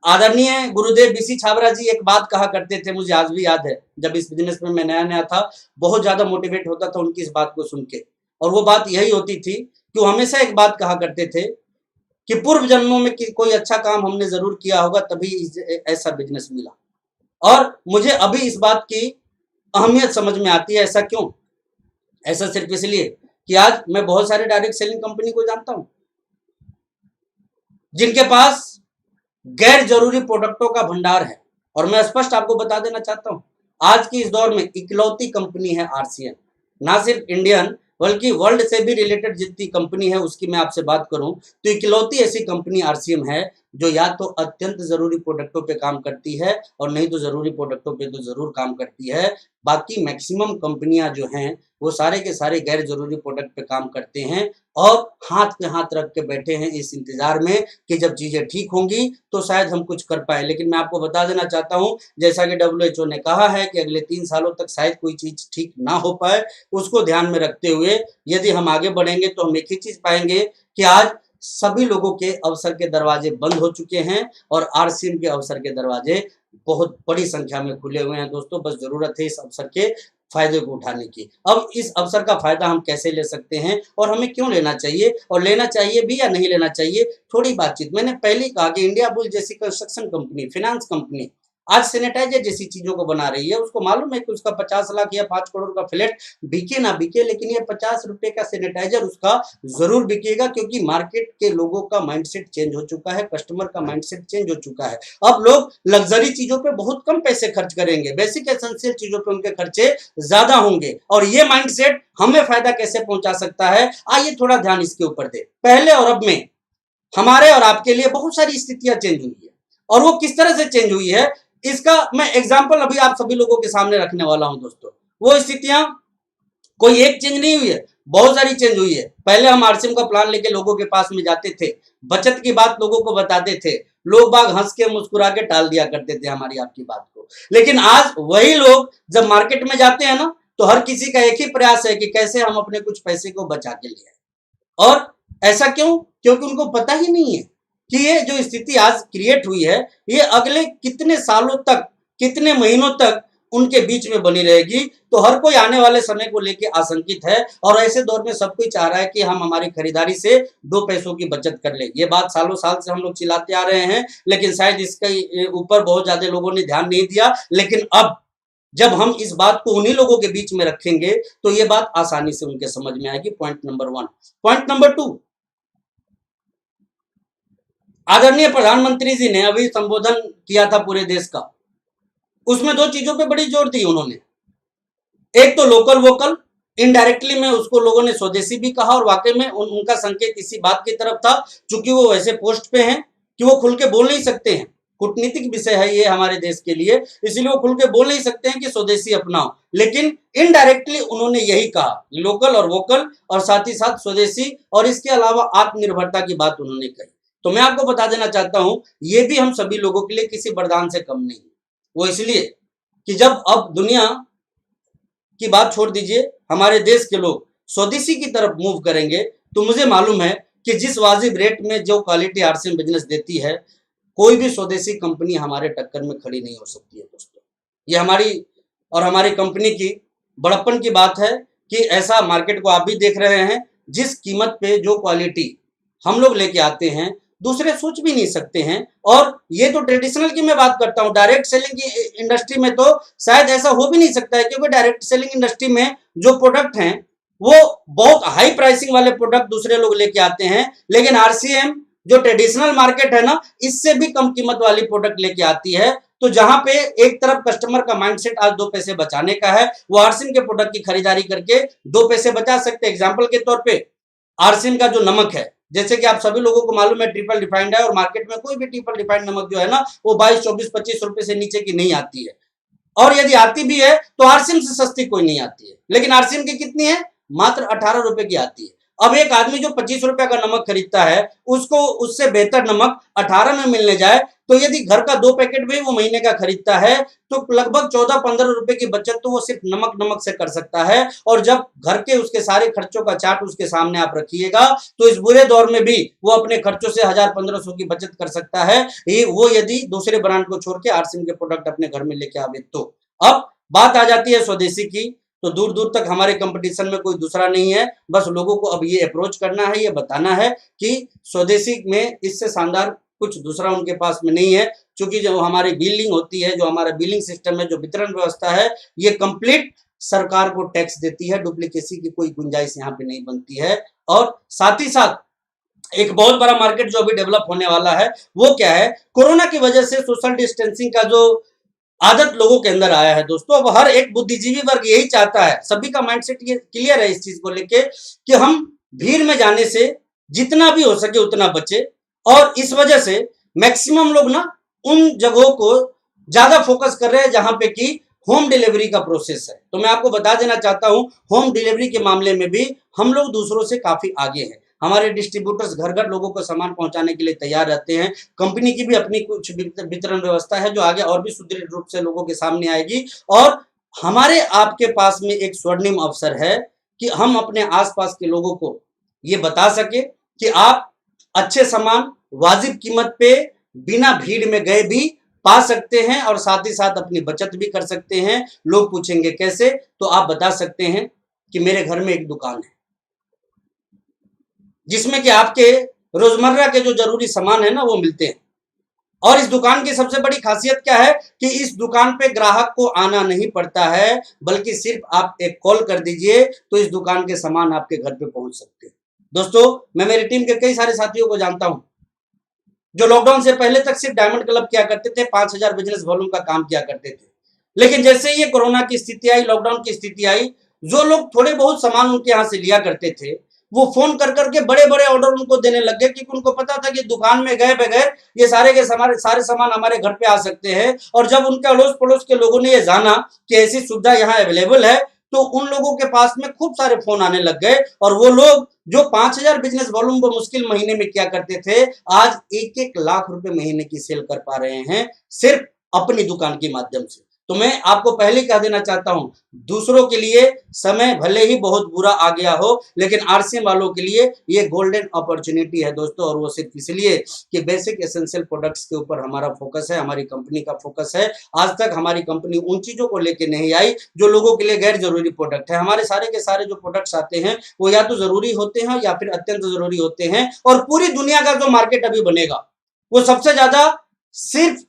आदरणीय गुरुदेव बीसी छाबरा जी एक बात कहा करते थे, मुझे आज भी याद है, जब इस बिजनेस में मैं नया नया था, बहुत ज्यादा मोटिवेट होता था उनकी इस बात को सुन के। और वो बात यही होती थी कि वो हमेशा एक बात कहा करते थे कि पूर्व जन्मों में कोई अच्छा काम हमने जरूर किया होगा, तभी ऐसा बिजनेस मिला। और मुझे अभी इस बात की अहमियत समझ में आती है। ऐसा क्यों? ऐसा सिर्फ इसलिए कि आज मैं बहुत सारे डायरेक्ट सेलिंग कंपनी को जानता हूं जिनके पास गैर जरूरी प्रोडक्टों का भंडार है। और मैं स्पष्ट आपको बता देना चाहता हूं, आज की इस दौर में इकलौती कंपनी है आरसीएम, ना सिर्फ इंडियन बल्कि वर्ल्ड से भी रिलेटेड जितनी कंपनी है उसकी मैं आपसे बात करूं तो इकलौती ऐसी कंपनी आरसीएम है जो या तो अत्यंत जरूरी प्रोडक्टों पे काम करती है और नहीं तो जरूरी प्रोडक्टों पे तो जरूर काम करती है। बाकी मैक्सिमम कंपनियां जो हैं वो सारे के सारे गैर जरूरी प्रोडक्ट पे काम करते हैं और हाथ पे हाथ रख के बैठे हैं इस इंतजार में कि जब चीजें ठीक होंगी तो शायद हम कुछ कर पाए। लेकिन मैं आपको बता देना चाहता हूं, जैसा कि WHO ने कहा है कि अगले 3 सालों तक शायद कोई चीज ठीक ना हो पाए, उसको ध्यान में रखते हुए यदि हम आगे बढ़ेंगे तो हम एक ही चीज पाएंगे कि आज सभी लोगों के अवसर के दरवाजे बंद हो चुके हैं और आरसीएम के अवसर के दरवाजे बहुत बड़ी संख्या में खुले हुए हैं। दोस्तों, बस जरूरत है इस अवसर के फायदे को उठाने की। अब इस अवसर का फायदा हम कैसे ले सकते हैं और हमें क्यों लेना चाहिए और लेना चाहिए भी या नहीं लेना चाहिए, थोड़ी बातचीत। मैंने पहले कहा कि इंडिया बुल जैसी कंस्ट्रक्शन कंपनी, फाइनेंस कंपनी आज सैनिटाइजर जैसी चीजों को बना रही है। उसको मालूम है कि उसका 50 लाख या 5 करोड़ का फ्लैट बिके ना बिके, लेकिन ये 50 रुपए का सैनिटाइजर उसका जरूर बिकेगा, क्योंकि मार्केट के लोगों का माइंडसेट चेंज हो चुका है, कस्टमर का माइंडसेट चेंज हो चुका है। अब लोग लग्जरी चीजों पे बहुत कम पैसे खर्च करेंगे, बेसिक एसेंशियल चीजों पे उनके खर्चे ज्यादा होंगे। और ये माइंडसेट हमें फायदा कैसे पहुंचा सकता है, आइए थोड़ा ध्यान इसके ऊपर दे। पहले और अब में हमारे और आपके लिए बहुत सारी स्थितियां चेंज हुई है और वो किस तरह से चेंज हुई है इसका मैं एग्जांपल अभी आप सभी लोगों के सामने रखने वाला हूं। दोस्तों, वो स्थितियां कोई एक चेंज नहीं हुई है, बहुत सारी चेंज हुई है। पहले हम आरसीएम का प्लान लेके लोगों के पास में जाते थे, बचत की बात लोगों को बताते थे, लोग बाग हंस के मुस्कुरा के टाल दिया करते थे हमारी आपकी बात को। लेकिन आज वही लोग जब मार्केट में जाते हैं ना, तो हर किसी का एक ही प्रयास है कि कैसे हम अपने कुछ पैसे को बचा के लिए। और ऐसा क्यों? क्योंकि उनको पता ही नहीं है कि ये जो स्थिति आज क्रिएट हुई है ये अगले कितने सालों तक, कितने महीनों तक उनके बीच में बनी रहेगी। तो हर कोई आने वाले समय को लेकर आशंकित है और ऐसे दौर में सब कोई चाह रहा है कि हम हमारी खरीदारी से 2 पैसों की बचत कर ले। ये बात सालों साल से हम लोग चिल्लाते आ रहे हैं, लेकिन शायद इसके ऊपर बहुत ज्यादा लोगों ने ध्यान नहीं दिया। लेकिन अब जब हम इस बात को उन्हीं लोगों के बीच में रखेंगे तो ये बात आसानी से उनके समझ में आएगी। Point number 1। पॉइंट नंबर 2, आदरणीय प्रधानमंत्री जी ने अभी संबोधन किया था पूरे देश का, उसमें 2 चीजों पे बड़ी जोर दी उन्होंने। एक तो लोकल वोकल, इनडायरेक्टली में उसको लोगों ने स्वदेशी भी कहा और वाकई में उनका संकेत इसी बात की तरफ था, चूंकि वो वैसे पोस्ट पे हैं कि वो खुल के बोल नहीं सकते हैं, कूटनीतिक विषय है ये हमारे देश के लिए, इसलिए वो खुल के बोल नहीं सकते हैं कि स्वदेशी अपनाओ। लेकिन इनडायरेक्टली उन्होंने यही कहा, लोकल और वोकल, और साथ ही साथ स्वदेशी और इसके अलावा आत्मनिर्भरता की बात उन्होंने कही। तो मैं आपको बता देना चाहता हूं, ये भी हम सभी लोगों के लिए किसी वरदान से कम नहीं। वो इसलिए कि जब अब दुनिया की बात छोड़ दीजिए, हमारे देश के लोग स्वदेशी की तरफ मूव करेंगे, तो मुझे मालूम है कि जिस वाजिब रेट में जो क्वालिटी आरसीएम बिजनेस देती है, कोई भी स्वदेशी कंपनी हमारे टक्कर में खड़ी नहीं हो सकती है। दोस्तों, ये हमारी और हमारी कंपनी की बड़प्पन की बात है कि ऐसा मार्केट को आप भी देख रहे हैं, जिस कीमत पे जो क्वालिटी हम लोग लेके आते हैं दूसरे सोच भी नहीं सकते हैं। और ये तो ट्रेडिशनल की मैं बात करता हूं, डायरेक्ट सेलिंग की इंडस्ट्री में तो शायद ऐसा हो भी नहीं सकता है, क्योंकि डायरेक्ट सेलिंग इंडस्ट्री में जो प्रोडक्ट हैं वो बहुत हाई प्राइसिंग वाले प्रोडक्ट दूसरे लोग लेके आते हैं, लेकिन आरसीएम जो ट्रेडिशनल मार्केट है ना, इससे भी कम कीमत वाली प्रोडक्ट लेके आती है। तो जहां पे एक तरफ कस्टमर का माइंडसेट आज 2 पैसे बचाने का है, वो आरसीएम के प्रोडक्ट की खरीदारी करके 2 पैसे बचा सकते हैं। एग्जाम्पल के तौर पे आरसीएम का जो नमक है, जैसे कि आप सभी लोगों को मालूम है ट्रिपल रिफाइंड है, और मार्केट में कोई भी ट्रिपल रिफाइंड नमक जो है ना वो 22, 24, 25 रुपए से नीचे की नहीं आती है, और यदि आती भी है तो आरसीएम से सस्ती कोई नहीं आती है। लेकिन आरसीएम की कितनी है? मात्र 18 रुपए की आती है। अब एक आदमी जो 25 रुपए का नमक खरीदता है, उसको उससे बेहतर नमक 18 में मिलने जाए, तो यदि घर का 2 पैकेट भी वो महीने का खरीदता है तो लगभग 14-15 रुपए की बचत तो वो सिर्फ नमक से कर सकता है। और जब घर के उसके सारे खर्चों का चार्ट उसके सामने आप रखिएगा, तो इस बुरे दौर में भी वो अपने खर्चों से 1000-1500 की बचत कर सकता है, ये वो यदि दूसरे ब्रांड को छोड़ के आरसीएम के प्रोडक्ट अपने घर में लेके आवे तो। अब बात आ जाती है स्वदेशी की, तो दूर दूर तक हमारे कंपटीशन में कोई दूसरा नहीं है। बस लोगों को अब ये अप्रोच करना है, ये बताना है कि स्वदेशी में इससे शानदार कुछ दूसरा उनके पास में नहीं है, क्योंकि जो हमारी बिलिंग होती है, जो हमारा बिलिंग सिस्टम है, जो वितरण व्यवस्था है, ये कंप्लीट सरकार को टैक्स देती है, डुप्लीकेसी की कोई गुंजाइश यहाँ पे नहीं बनती है। और साथ ही साथ एक बहुत बड़ा मार्केट जो अभी डेवलप होने वाला है वो क्या है, कोरोना की वजह से सोशल डिस्टेंसिंग का जो आदत लोगों के अंदर आया है दोस्तों। अब हर एक बुद्धिजीवी वर्ग यही चाहता है, सभी का माइंडसेट ये क्लियर है इस चीज को लेके कि हम भीड़ में जाने से जितना भी हो सके उतना बचे, और इस वजह से मैक्सिमम लोग ना उन जगहों को ज्यादा फोकस कर रहे हैं जहां पे कि होम डिलीवरी का प्रोसेस है। तो मैं आपको बता देना चाहता हूं, होम डिलीवरी के मामले में भी हम लोग दूसरों से काफी आगे हैं। हमारे डिस्ट्रीब्यूटर्स घर घर लोगों को सामान पहुंचाने के लिए तैयार रहते हैं। कंपनी की भी अपनी कुछ वितरण व्यवस्था है जो आगे और भी सुदृढ़ रूप से लोगों के सामने आएगी। और हमारे आपके पास में एक स्वर्णिम अवसर है कि हम अपने आसपास के लोगों को ये बता सके कि आप अच्छे सामान वाजिब कीमत पे बिना भीड़ में गए भी पा सकते हैं, और साथ ही साथ अपनी बचत भी कर सकते हैं। लोग पूछेंगे कैसे, तो आप बता सकते हैं कि मेरे घर में एक दुकान है जिसमें कि आपके रोजमर्रा के जो जरूरी सामान है ना वो मिलते हैं। और इस दुकान की सबसे बड़ी खासियत क्या है कि इस दुकान पे ग्राहक को आना नहीं पड़ता है, बल्कि सिर्फ आप एक कॉल कर दीजिए तो इस दुकान के सामान आपके घर पे पहुंच सकते हैं। दोस्तों, मैं मेरी टीम के कई सारे साथियों को जानता हूं जो लॉकडाउन से पहले तक सिर्फ डायमंड क्लब किया करते थे, 5,000 बिजनेस वॉल्यूम का काम किया करते थे। लेकिन जैसे ये कोरोना की स्थिति आई, लॉकडाउन की स्थिति आई, जो लोग थोड़े बहुत सामान उनके यहां से लिया करते थे वो फोन कर करके बड़े बड़े ऑर्डर उनको देने लग गए, क्योंकि उनको पता था कि दुकान में गए बगैर ये सारे के सारे सामान हमारे घर पे आ सकते हैं। और जब उनके अड़ोस पड़ोस के लोगों ने ये जाना कि ऐसी सुविधा यहाँ अवेलेबल है, तो उन लोगों के पास में खूब सारे फोन आने लग गए। और वो लोग जो 5,000 बिजनेस वॉल्यूम वो मुश्किल महीने में किया करते थे, आज 1-1 लाख रुपए महीने की सेल कर पा रहे हैं सिर्फ अपनी दुकान के माध्यम से। तो मैं आपको पहले कह देना चाहता हूं, दूसरों के लिए समय भले ही बहुत बुरा आ गया हो, लेकिन आरसीएम वालों के लिए ये गोल्डन अपॉर्चुनिटी है दोस्तों। और वो सिर्फ इसलिए कि बेसिक एसेंशियल प्रोडक्ट्स के ऊपर हमारा फोकस है, हमारी कंपनी का फोकस है। आज तक हमारी कंपनी उन चीजों को लेकर नहीं आई जो लोगों के लिए गैर जरूरी प्रोडक्ट है। हमारे सारे के सारे जो प्रोडक्ट्स आते हैं वो या तो जरूरी होते हैं या फिर अत्यंत जरूरी होते हैं। और पूरी दुनिया का जो मार्केट अभी बनेगा वो सबसे ज्यादा सिर्फ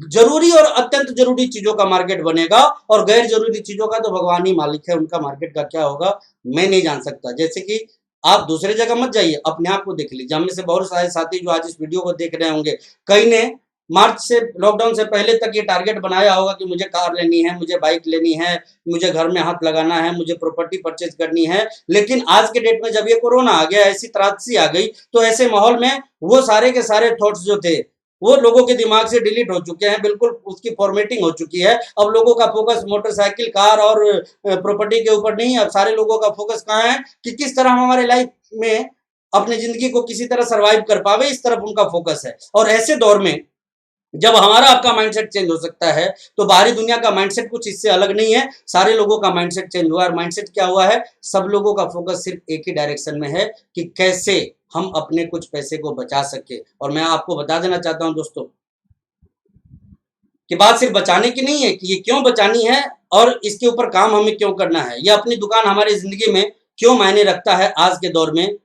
जरूरी और अत्यंत जरूरी चीजों का मार्केट बनेगा, और गैर जरूरी चीजों का तो भगवान ही मालिक है, उनका मार्केट का क्या होगा मैं नहीं जान सकता। जैसे कि आप दूसरे जगह मत जाइए, अपने आप को देख लीजिए। हम में से बहुत सारे साथी जो आज इस वीडियो को देख रहे होंगे, कई ने मार्च से, लॉकडाउन से पहले तक ये टारगेट बनाया होगा कि मुझे कार लेनी है, मुझे बाइक लेनी है, मुझे घर में हाथ लगाना है, मुझे प्रॉपर्टी परचेज करनी है। लेकिन आज के डेट में जब ये कोरोना आ गया, ऐसी त्रासदी आ गई, तो ऐसे माहौल में वो सारे के सारे थॉट्स जो थे वो लोगों के दिमाग से डिलीट हो चुके हैं, बिल्कुल उसकी फॉर्मेटिंग हो चुकी है। अब लोगों का फोकस मोटरसाइकिल, कार और प्रॉपर्टी के ऊपर नहीं है। अब सारे लोगों का फोकस कहाँ है कि किस तरह हम हमारे लाइफ में अपनी जिंदगी को किसी तरह सरवाइव कर पावे, इस तरफ उनका फोकस है। और ऐसे दौर में जब हमारा आपका माइंडसेट चेंज हो सकता है, तो बाहरी दुनिया का माइंडसेट कुछ इससे अलग नहीं है। सारे लोगों का माइंडसेट चेंज हुआ है। और माइंडसेट क्या हुआ है, सब लोगों का फोकस सिर्फ एक ही डायरेक्शन में है कि कैसे हम अपने कुछ पैसे को बचा सके। और मैं आपको बता देना चाहता हूं दोस्तों कि बात सिर्फ बचाने की नहीं है कि ये क्यों बचानी है और इसके ऊपर काम हमें क्यों करना है, यह अपनी दुकान हमारी जिंदगी में क्यों मायने रखता है आज के दौर में,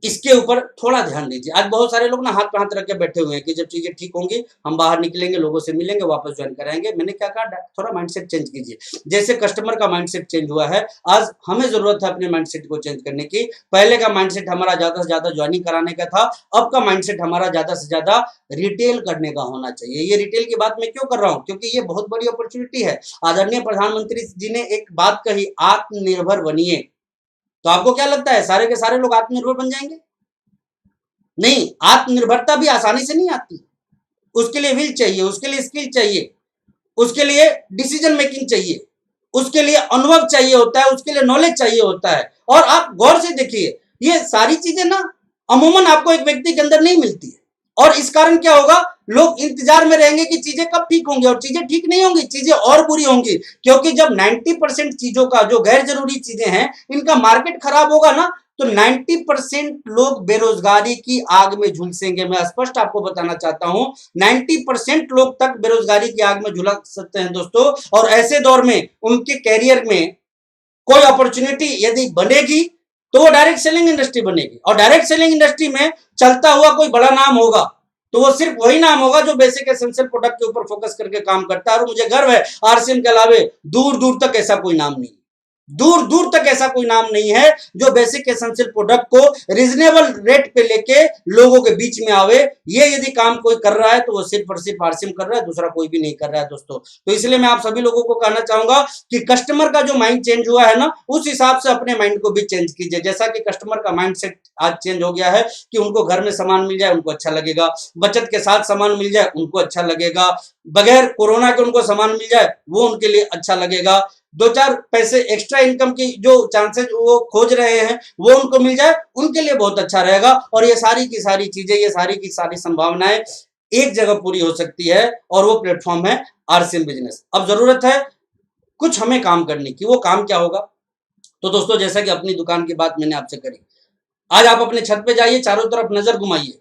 इसके ऊपर थोड़ा ध्यान दीजिए। आज बहुत सारे लोग ना हाथ पे हाथ रख के बैठे हुए हैं कि जब चीजें ठीक होंगी हम बाहर निकलेंगे, लोगों से मिलेंगे, वापस ज्वाइन कराएंगे। मैंने क्या कहा, थोड़ा माइंडसेट चेंज कीजिए। जैसे कस्टमर का माइंडसेट चेंज हुआ है, आज हमें जरूरत है अपने माइंडसेट को चेंज करने की। पहले का माइंडसेट हमारा ज्यादा से ज्यादा ज्वाइनिंग कराने का था, अब का माइंडसेट हमारा ज्यादा से ज्यादा रिटेल करने का होना चाहिए। ये रिटेल की बात मैं क्यों कर रहा हूँ, क्योंकि ये बहुत बड़ी अपॉर्चुनिटी है। आदरणीय प्रधानमंत्री जी ने एक बात कही, आत्मनिर्भर बनिए। तो आपको क्या लगता है सारे के सारे लोग आत्मनिर्भर बन जाएंगे? नहीं, आत्मनिर्भरता भी आसानी से नहीं आती। उसके लिए विल चाहिए, उसके लिए स्किल चाहिए, उसके लिए डिसीजन मेकिंग चाहिए, उसके लिए अनुभव चाहिए होता है, उसके लिए नॉलेज चाहिए होता है। और आप गौर से देखिए, ये सारी चीजें ना अमूमन आपको एक व्यक्ति के अंदर नहीं मिलती है। और इस कारण क्या होगा, लोग इंतजार में रहेंगे कि चीजें कब ठीक होंगी, और चीजें ठीक नहीं होंगी, चीजें और बुरी होंगी। क्योंकि जब 90% चीजों का, जो गैर जरूरी चीजें हैं, इनका मार्केट खराब होगा ना, तो 90% लोग बेरोजगारी की आग में झुलसेंगे। मैं स्पष्ट आपको बताना चाहता हूं, 90% लोग तक बेरोजगारी की आग में झुलस सकते हैं दोस्तों। और ऐसे दौर में उनके कैरियर में कोई अपॉर्चुनिटी यदि बनेगी तो वो डायरेक्ट सेलिंग इंडस्ट्री बनेगी। और डायरेक्ट सेलिंग इंडस्ट्री में चलता हुआ कोई बड़ा नाम होगा तो वो सिर्फ वही नाम होगा जो बेसिक एसेंशियल प्रोडक्ट के ऊपर फोकस करके काम करता है। और मुझे गर्व है आरसीएम के अलावे दूर दूर तक ऐसा कोई नाम नहीं। दूर दूर तक ऐसा कोई नाम नहीं है जो बेसिक एसेंशियल प्रोडक्ट को रीजनेबल रेट पे लेके लोगों के बीच में आवे। ये यदि काम कोई कर रहा है तो वो सिर्फ और सिर्फ आरसीएम कर रहा है, दूसरा कोई भी नहीं कर रहा है दोस्तों। तो इसलिए मैं आप सभी लोगों को कहना चाहूंगा कि कस्टमर का जो माइंड चेंज हुआ है ना, उस हिसाब से अपने माइंड को भी चेंज कीजिए। जैसा कि कस्टमर का माइंड सेट आज चेंज हो गया है कि उनको घर में सामान मिल जाए उनको अच्छा लगेगा, बचत के साथ सामान मिल जाए उनको अच्छा लगेगा, बगैर कोरोना के उनको सामान मिल जाए वो उनके लिए अच्छा लगेगा, दो चार पैसे एक्स्ट्रा इनकम की जो चांसेस वो खोज रहे हैं वो उनको मिल जाए उनके लिए बहुत अच्छा रहेगा। और ये सारी की सारी चीजें, ये सारी की सारी संभावनाएं एक जगह पूरी हो सकती है और वो प्लेटफॉर्म है आरसीएम बिजनेस। अब जरूरत है कुछ हमें काम करने की, वो काम क्या होगा? तो दोस्तों जैसा कि अपनी दुकान की बात मैंने आपसे करी, आज आप अपने छत पे जाइए, चारों तरफ नजर घुमाइए।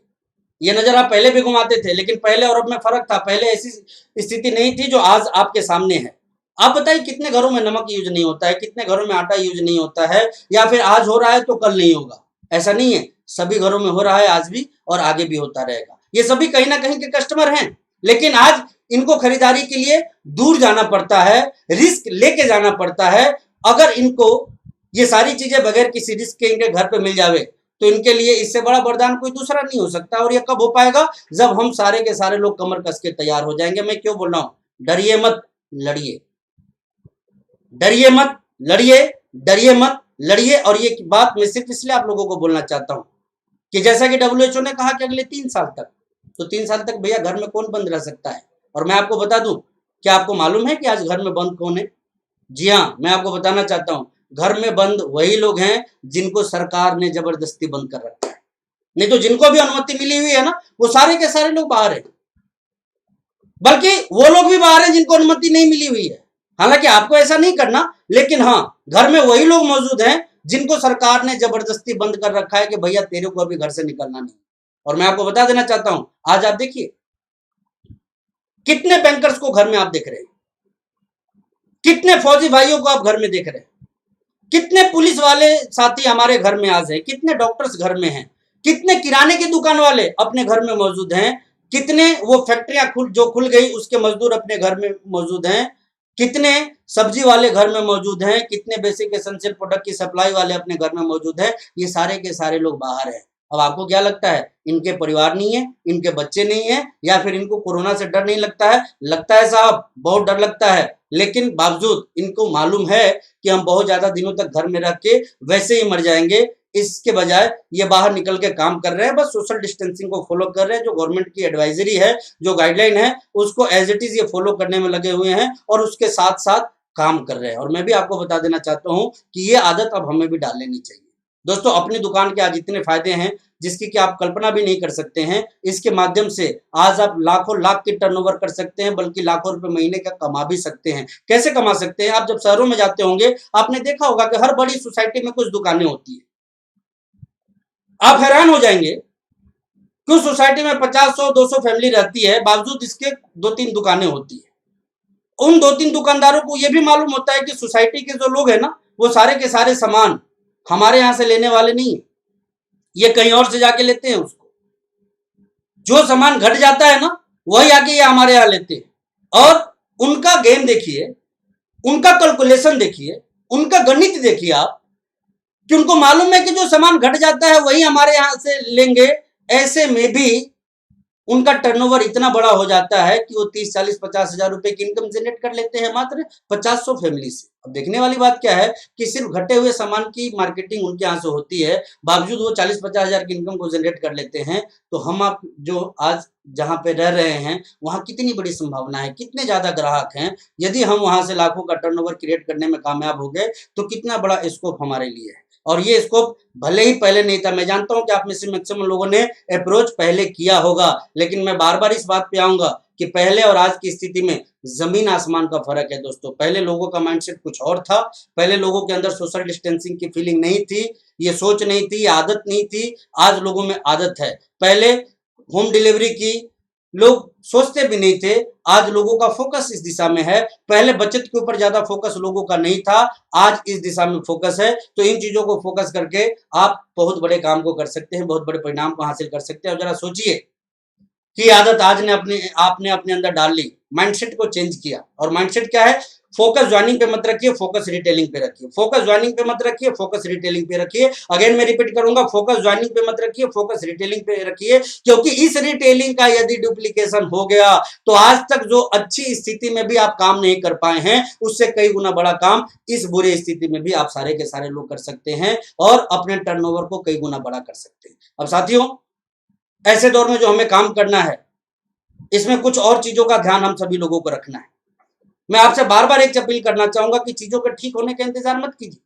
ये नजर आप पहले भी घुमाते थे, लेकिन पहले और अब में फर्क था। पहले ऐसी स्थिति नहीं थी जो आज आपके सामने है। आप बताइए कितने घरों में नमक यूज नहीं होता है, कितने घरों में आटा यूज नहीं होता है, या फिर आज हो रहा है तो कल नहीं होगा? ऐसा नहीं है, सभी घरों में हो रहा है आज भी और आगे भी होता रहेगा। ये सभी कहीं ना कहीं के कस्टमर हैं, लेकिन आज इनको खरीदारी के लिए दूर जाना पड़ता है, रिस्क लेके जाना पड़ता है। अगर इनको ये सारी चीजें बगैर किसी रिस्क के इनके घर पे मिल जावे तो इनके लिए इससे बड़ा वरदान कोई दूसरा नहीं हो सकता। और ये कब हो पाएगा? जब हम सारे के सारे लोग कमर कस के तैयार हो जाएंगे। मैं क्यों बोल रहा हूं? डरिए मत, लड़िए। डरिए मत, लड़िए। डरिए मत, लड़िए। और ये बात मैं सिर्फ इसलिए आप लोगों को बोलना चाहता हूं कि जैसा कि WHO ने कहा कि अगले 3 साल तक, तो 3 साल तक भैया घर में कौन बंद रह सकता है? और मैं आपको बता दूं, क्या आपको मालूम है कि आज घर में बंद कौन है? जी हाँ, मैं आपको बताना चाहता हूं, घर में बंद वही लोग हैं जिनको सरकार ने जबरदस्ती बंद कर रखा है। नहीं तो जिनको भी अनुमति मिली हुई है ना, वो सारे के सारे लोग बाहर हैं। बल्कि वो लोग भी बाहर हैं जिनको अनुमति नहीं मिली हुई है। हालांकि आपको ऐसा नहीं करना, लेकिन हाँ, घर में वही लोग मौजूद हैं जिनको सरकार ने जबरदस्ती बंद कर रखा है कि भैया तेरे को अभी घर से निकलना नहीं। और मैं आपको बता देना चाहता हूं, आज आप देखिए कितने बैंकर्स को घर में आप देख रहे हैं, कितने फौजी भाइयों को आप घर में देख रहे हैं, कितने पुलिस वाले साथी हमारे घर में आज हैं, कितने डॉक्टर्स घर में हैं, कितने किराने की दुकान वाले अपने घर में मौजूद हैं, कितने वो फैक्ट्रियां जो खुल गई उसके मजदूर अपने घर में मौजूद हैं, कितने सब्जी वाले घर में मौजूद हैं, कितने बेसिक एसेंशियल प्रोडक्ट की सप्लाई वाले अपने घर में मौजूद हैं। ये सारे के सारे लोग बाहर हैं। अब आपको क्या लगता है, इनके परिवार नहीं है, इनके बच्चे नहीं है, या फिर इनको कोरोना से डर नहीं लगता है? लगता है साहब, बहुत डर लगता है। लेकिन बावजूद इनको मालूम है कि हम बहुत ज्यादा दिनों तक घर में रह के वैसे ही मर जाएंगे, इसके बजाय ये बाहर निकल के काम कर रहे हैं, बस सोशल डिस्टेंसिंग को फॉलो कर रहे हैं। जो गवर्नमेंट की एडवाइजरी है, जो गाइडलाइन है, उसको एज इट इज ये फॉलो करने में लगे हुए हैं और उसके साथ साथ काम कर रहे हैं। और मैं भी आपको बता देना चाहता हूं कि ये आदत अब हमें भी डाल लेनी चाहिए। दोस्तों, अपनी दुकान के आज इतने फायदे हैं जिसकी कि आप कल्पना भी नहीं कर सकते हैं। इसके माध्यम से आज आप लाखों लाख की टर्नओवर कर सकते हैं, बल्कि लाखों रुपए महीने का कमा भी सकते हैं। कैसे कमा सकते हैं? आप जब शहरों में जाते होंगे, आपने देखा होगा कि हर बड़ी सोसाइटी में कुछ दुकानें होती है। आप हैरान हो जाएंगे, कुछ सोसाइटी में 50, 100, 200 फैमिली रहती है, बावजूद इसके 2-3 दुकानें होती है। उन 2-3 दुकानदारों को यह भी मालूम होता है कि सोसाइटी के जो लोग हैं ना, वो सारे के सारे सामान हमारे यहां से लेने वाले नहीं है, ये कहीं और से जाके लेते हैं। उसको जो सामान घट जाता है ना, वही आके ये हमारे यहां लेते हैं। और उनका गेम देखिए, उनका कैलकुलेशन देखिए, उनका गणित देखिए आप, कि उनको मालूम है कि जो सामान घट जाता है वही हमारे यहां से लेंगे। ऐसे में भी उनका टर्नओवर इतना बड़ा हो जाता है कि वो 30, 40, 50 हजार रुपए की इनकम जनरेट कर लेते हैं मात्र 50-100 फैमिली से। अब देखने वाली बात क्या है कि सिर्फ घटे हुए सामान की मार्केटिंग उनके यहाँ से होती है, बावजूद वो 40-50 हजार की इनकम को जनरेट कर लेते हैं। तो हम आप जो आज जहाँ पे रह रहे हैं, वहाँ कितनी बड़ी संभावना है, कितने ज्यादा ग्राहक हैं। यदि हम वहां से लाखों का टर्नओवर क्रिएट करने में कामयाब हो गए तो कितना बड़ा स्कोप हमारे लिए है। और ये स्कोप भले ही पहले नहीं था, मैं जानता हूं कि आप में से मैक्सिमम लोगों ने अप्रोच पहले किया होगा, लेकिन मैं बार बार इस बात पे आऊंगा कि पहले और आज की स्थिति में जमीन आसमान का फर्क है दोस्तों। पहले लोगों का माइंडसेट कुछ और था, पहले लोगों के अंदर सोशल डिस्टेंसिंग की फीलिंग नहीं थी, ये सोच नहीं थी, आदत नहीं थी। आज लोगों में आदत है। पहले होम डिलीवरी की लोग सोचते भी नहीं थे, आज लोगों का फोकस इस दिशा में है। पहले बचत के ऊपर ज्यादा फोकस लोगों का नहीं था, आज इस दिशा में फोकस है। तो इन चीजों को फोकस करके आप बहुत बड़े काम को कर सकते हैं, बहुत बड़े परिणाम को हासिल कर सकते हैं। और जरा सोचिए कि आदत आज ने आपने अपने अंदर डाल ली, माइंडसेट को चेंज किया। और माइंडसेट क्या है? फोकस ज्वाइनिंग पे मत रखिए, फोकस रिटेलिंग पे रखिए। फोकस ज्वाइनिंग पे मत रखिए, फोकस रिटेलिंग पे रखिए। अगेन मैं रिपीट करूंगा, फोकस ज्वाइनिंग पे मत रखिए, फोकस रिटेलिंग पे रखिए, क्योंकि इस रिटेलिंग का यदि डुप्लीकेशन हो गया तो आज तक जो अच्छी स्थिति में भी आप काम नहीं कर पाए हैं, उससे कई गुना बड़ा काम इस बुरी स्थिति में भी आप सारे के सारे लोग कर सकते हैं और अपने टर्नओवर को कई गुना बड़ा कर सकते हैं। अब साथियों, ऐसे दौर में जो हमें काम करना है, इसमें कुछ और चीजों का ध्यान हम सभी लोगों को रखना है। मैं आपसे बार बार एक अपील करना चाहूंगा कि चीजों के ठीक होने का इंतजार मत कीजिए।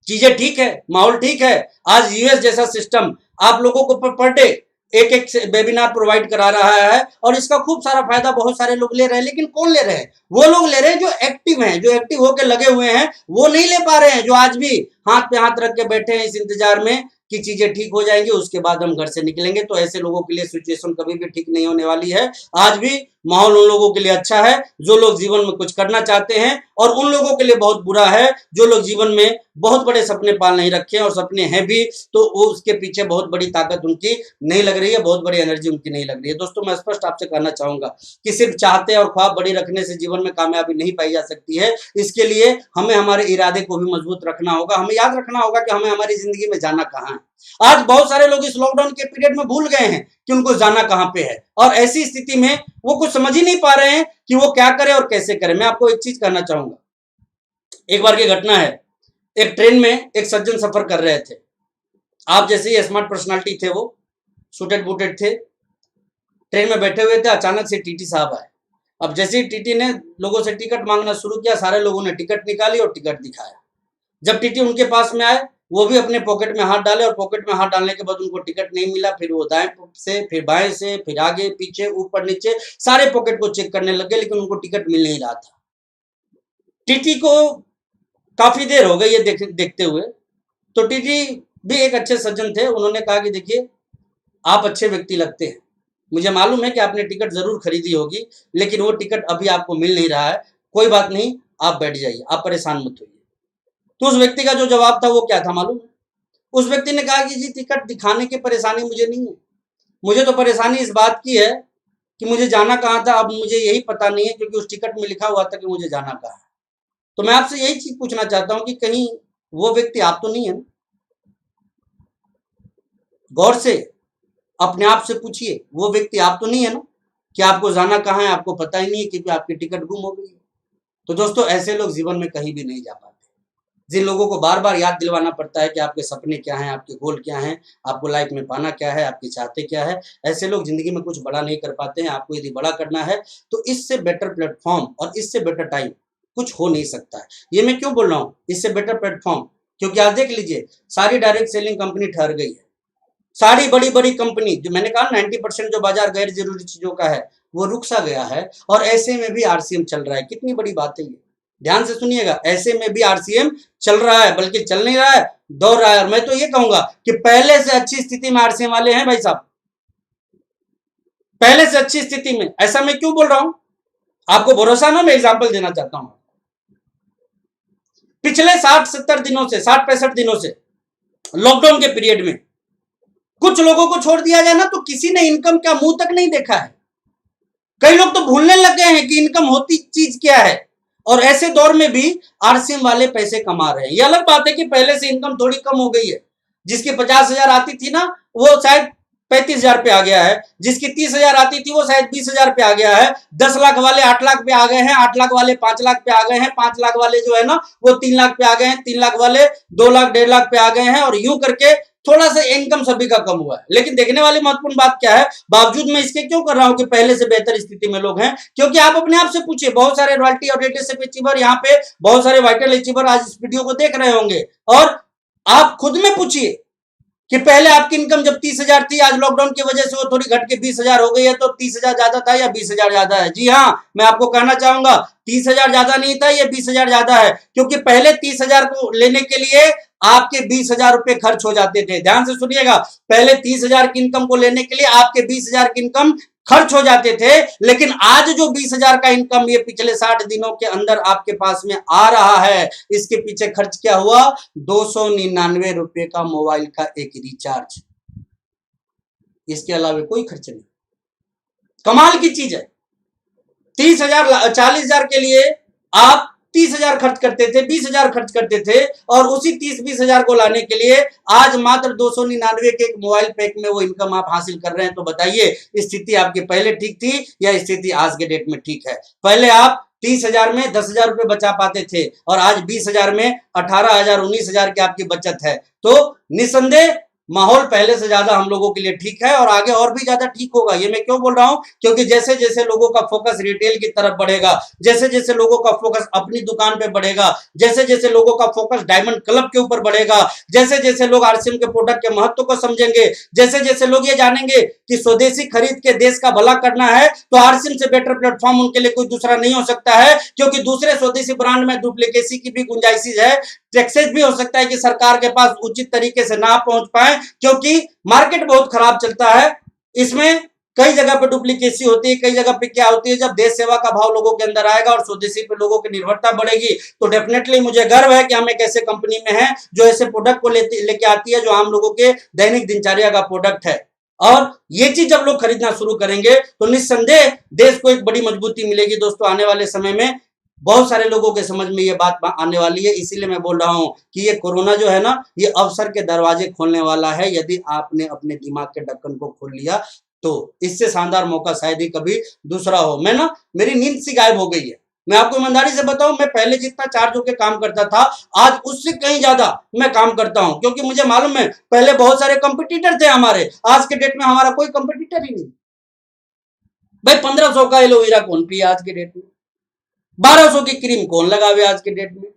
चीजें ठीक है, माहौल ठीक है। आज यूएस जैसा सिस्टम आप लोगों को पर डे एक एक वेबिनार प्रोवाइड करा रहा है और इसका खूब सारा फायदा बहुत सारे लोग ले रहे हैं। लेकिन कौन ले रहे हैं? वो लोग ले रहे हैं जो एक्टिव हैं, जो एक्टिव होकर लगे हुए हैं। वो नहीं ले पा रहे हैं, जो आज भी हाथ पे हाथ रख के बैठे हैं इस इंतजार में कि चीजें ठीक हो जाएंगी, उसके बाद हम घर से निकलेंगे। तो ऐसे लोगों के लिए सिचुएशन कभी भी ठीक नहीं होने वाली है। आज भी माहौल उन लोगों के लिए अच्छा है जो लोग जीवन में कुछ करना चाहते हैं, और उन लोगों के लिए बहुत बुरा है जो लोग जीवन में बहुत बड़े सपने पाल नहीं रखे हैं, और सपने हैं भी तो वो उसके पीछे बहुत बड़ी ताकत उनकी नहीं लग रही है, बहुत बड़ी एनर्जी उनकी नहीं लग रही है। दोस्तों, मैं स्पष्ट आपसे कहना चाहूंगा कि सिर्फ चाहते और ख्वाब बड़ी रखने से जीवन में कामयाबी नहीं पाई जा सकती है। इसके लिए हमें हमारे इरादे को भी मजबूत रखना होगा। हमें याद रखना होगा कि हमें हमारी जिंदगी में जाना कहाँ है। आज बहुत सारे लोग इस लॉकडाउन के पीरियड में भूल गए हैं कि उनको जाना कहां पे है, और ऐसी स्थिति में वो कुछ समझ ही नहीं पा रहे हैं कि वो क्या करें और कैसे करें। मैं आपको एक चीज कहना चाहूंगा, एक बार की घटना है। एक ट्रेन में एक सज्जन सफर कर रहे थे। आप जैसे ही स्मार्ट पर्सनालिटी थे, वो सूटेड बूटेड थे, ट्रेन में बैठे हुए थे। अचानक से टीटी साहब आए। अब जैसे ही टीटी ने लोगों से टिकट मांगना शुरू किया, सारे लोगों ने टिकट निकाली और टिकट दिखाया। जब टीटी उनके पास में आए, वो भी अपने पॉकेट में हाथ डाले, और पॉकेट में हाथ डालने के बाद उनको टिकट नहीं मिला। फिर वो दाएं से, फिर बाएं से, फिर आगे पीछे, ऊपर नीचे सारे पॉकेट को चेक करने लगे, लेकिन उनको टिकट मिल नहीं रहा था। टीटी को काफी देर हो गई ये देखते हुए। तो टीटी भी एक अच्छे सज्जन थे। उन्होंने कहा कि देखिए, आप अच्छे व्यक्ति लगते हैं, मुझे मालूम है कि आपने टिकट जरूर खरीदी होगी, लेकिन वो टिकट अभी आपको मिल नहीं रहा है। कोई बात नहीं, आप बैठ जाइए, आप परेशान मत होइए। तो उस व्यक्ति का जो जवाब था वो क्या था मालूम है? उस व्यक्ति ने कहा कि जी, टिकट दिखाने की परेशानी मुझे नहीं है, मुझे तो परेशानी इस बात की है कि मुझे जाना कहाँ था, अब मुझे यही पता नहीं है, क्योंकि उस टिकट में लिखा हुआ था कि मुझे जाना कहाँ है। तो मैं आपसे यही चीज पूछना चाहता हूं कि कहीं वो व्यक्ति आप तो नहीं है? गौर से अपने आप से पूछिए, वो व्यक्ति आप तो नहीं है ना, कि आपको जाना कहाँ है आपको पता ही नहीं है, क्योंकि आपकी टिकट गुम हो गई है। तो दोस्तों, ऐसे लोग जीवन में कहीं भी नहीं जा पाते। जिन लोगों को बार बार याद दिलवाना पड़ता है कि आपके सपने क्या हैं, आपके गोल क्या हैं, आपको लाइफ में पाना क्या है, आपकी चाहते क्या है, ऐसे लोग जिंदगी में कुछ बड़ा नहीं कर पाते हैं। आपको यदि बड़ा करना है तो इससे बेटर प्लेटफॉर्म और इससे बेटर टाइम कुछ हो नहीं सकता है। ये मैं क्यों बोल रहा हूँ इससे बेटर प्लेटफॉर्म? क्योंकि आज देख लीजिए, सारी डायरेक्ट सेलिंग कंपनी ठहर गई है। सारी बड़ी बड़ी कंपनी, जो मैंने कहा 90% जो बाजार गैर जरूरी चीजों का है वो रुक सा गया है, और ऐसे में भी आरसीएम चल रहा है। कितनी बड़ी बात है ये, ध्यान से सुनिएगा। ऐसे में भी आरसीएम चल रहा है, बल्कि चल नहीं रहा है, दौड़ रहा है। और मैं तो ये कहूंगा कि पहले से अच्छी स्थिति में आरसीएम वाले हैं भाई साहब, पहले से अच्छी स्थिति में। ऐसा मैं क्यों बोल रहा हूं, आपको भरोसा ना, मैं एग्जाम्पल देना चाहता हूं। पिछले 60-70 दिनों से, 60-65 दिनों से लॉकडाउन के पीरियड में कुछ लोगों को छोड़ दिया जाए ना, तो किसी ने इनकम का मुंह तक नहीं देखा है। कई लोग तो भूलने लग गए हैं कि इनकम होती चीज क्या है। और ऐसे दौर में भी आरसीएम वाले पैसे कमा रहे हैं। ये अलग बात है कि पहले से इनकम थोड़ी कम हो गई है। जिसकी 50,000 आती थी ना, वो शायद 35,000 पे आ गया है। जिसकी 30,000 आती थी वो शायद 20,000 पे आ गया है। 10 लाख वाले 8 लाख पे आ गए हैं। 8 लाख वाले 5 लाख पे आ गए हैं। 5 लाख वाले जो है ना, वो 3 लाख पे आ गए हैं। 3 लाख वाले 2 लाख 1.5 लाख पे आ गए हैं। और यूं करके थोड़ा सा इनकम सभी का कम हुआ है। लेकिन देखने वाली महत्वपूर्ण बात क्या है, बावजूद मैं इसके क्यों कर रहा हूं कि पहले से बेहतर स्थिति में लोग हैं, क्योंकि आप अपने आप से पूछिए, बहुत सारे रॉयल्टी और रेटेसिप अचीवर यहाँ पे, बहुत सारे वाइटल अचीवर आज इस वीडियो को देख रहे होंगे, और आप खुद में पूछिए कि पहले आपकी इनकम जब 30,000 थी, आज लॉकडाउन की वजह से वो थोड़ी घट के 20,000 हो गई है, तो 30,000 ज्यादा था या 20,000 ज्यादा है? जी हाँ, मैं आपको कहना चाहूंगा 30,000 ज्यादा नहीं था, ये 20,000 ज्यादा है। क्योंकि पहले 30,000 को लेने के लिए आपके 20,000 रुपए खर्च हो जाते थे। ध्यान से सुनिएगा, पहले 30,000 की इनकम को लेने के लिए आपके 20,000 की इनकम खर्च हो जाते थे। लेकिन आज जो 20,000 का इनकम ये पिछले 60 दिनों के अंदर आपके पास में आ रहा है, इसके पीछे खर्च क्या हुआ? 299 रुपए का मोबाइल का एक रिचार्ज, इसके अलावा कोई खर्च नहीं। कमाल की चीज है। 30,000 40,000 के लिए आप 30,000 खर्च करते थे, 20,000 खर्च करते थे, और उसी 30-20,000 को लाने के लिए आज मात्र 299 के एक मोबाइल पैक में वो इनकम आप हासिल कर रहे हैं। तो बताइए, स्थिति आपकी पहले ठीक थी या स्थिति आज के डेट में ठीक है? पहले आप 30,000 में 10,000 रुपए बचा पाते थे और आज 20,000 में 18,000 19,000 की आपकी बचत है। तो निसंदेह माहौल पहले से ज्यादा हम लोगों के लिए ठीक है और आगे और भी ज्यादा ठीक होगा। ये मैं क्यों बोल रहा हूं? क्योंकि जैसे जैसे लोगों का फोकस रिटेल की तरफ बढ़ेगा, जैसे जैसे लोगों का फोकस अपनी दुकान पे बढ़ेगा, जैसे जैसे लोगों का फोकस डायमंड क्लब के ऊपर बढ़ेगा, जैसे जैसे लोग आरसीएम के प्रोडक्ट के महत्व को समझेंगे, जैसे जैसे लोग ये जानेंगे कि स्वदेशी खरीद के देश का भला करना है, तो आरसीएम से बेटर प्लेटफॉर्म उनके लिए कोई दूसरा नहीं हो सकता है। क्योंकि दूसरे स्वदेशी ब्रांड में डुप्लीकेसी की भी गुंजाइश है, टैक्सेस भी हो सकता है कि सरकार के पास उचित तरीके से ना पहुंच पाए, क्योंकि मार्केट बहुत खराब चलता है। इसमें कई जगह पे डुप्लीकेसी होती है, कई जगह पे क्या होती है, जब देश सेवा का भाव लोगों के अंदर आएगा और स्वदेशी पे लोगों की निर्भरता बढ़ेगी, तो डेफिनेटली मुझे गर्व है कि हम एक ऐसे कंपनी में हैं जो ऐसे प्रोडक्ट को लेके आती है जो आम लोगों के दैनिक दिनचर्या का प्रोडक्ट है। और ये चीज जब लोग खरीदना शुरू करेंगे तो निस्संदेह देश को एक बड़ी मजबूती मिलेगी। दोस्तों, आने वाले समय में बहुत सारे लोगों के समझ में ये बात आने वाली है, इसीलिए मैं बोल रहा हूं कि ये कोरोना जो है ना, ये अवसर के दरवाजे खोलने वाला है। यदि आपने अपने दिमाग के ढक्कन को खोल लिया तो इससे शानदार मौका शायद ही कभी दूसरा हो। मेरी नींद सी गायब हो गई है। मैं आपको ईमानदारी से बताऊं, मैं पहले जितना चार्ज होकर काम करता था, आज उससे कहीं ज्यादा मैं काम करता हूं, क्योंकि मुझे मालूम है पहले बहुत सारे कंपटीटर थे हमारे, आज के डेट में हमारा कोई कंपटीटर ही नहीं। भाई 1500 का एलोवेरा कौन पिए आज के डेट में? 1200 की क्रीम कौन लगावे आज के डेट में?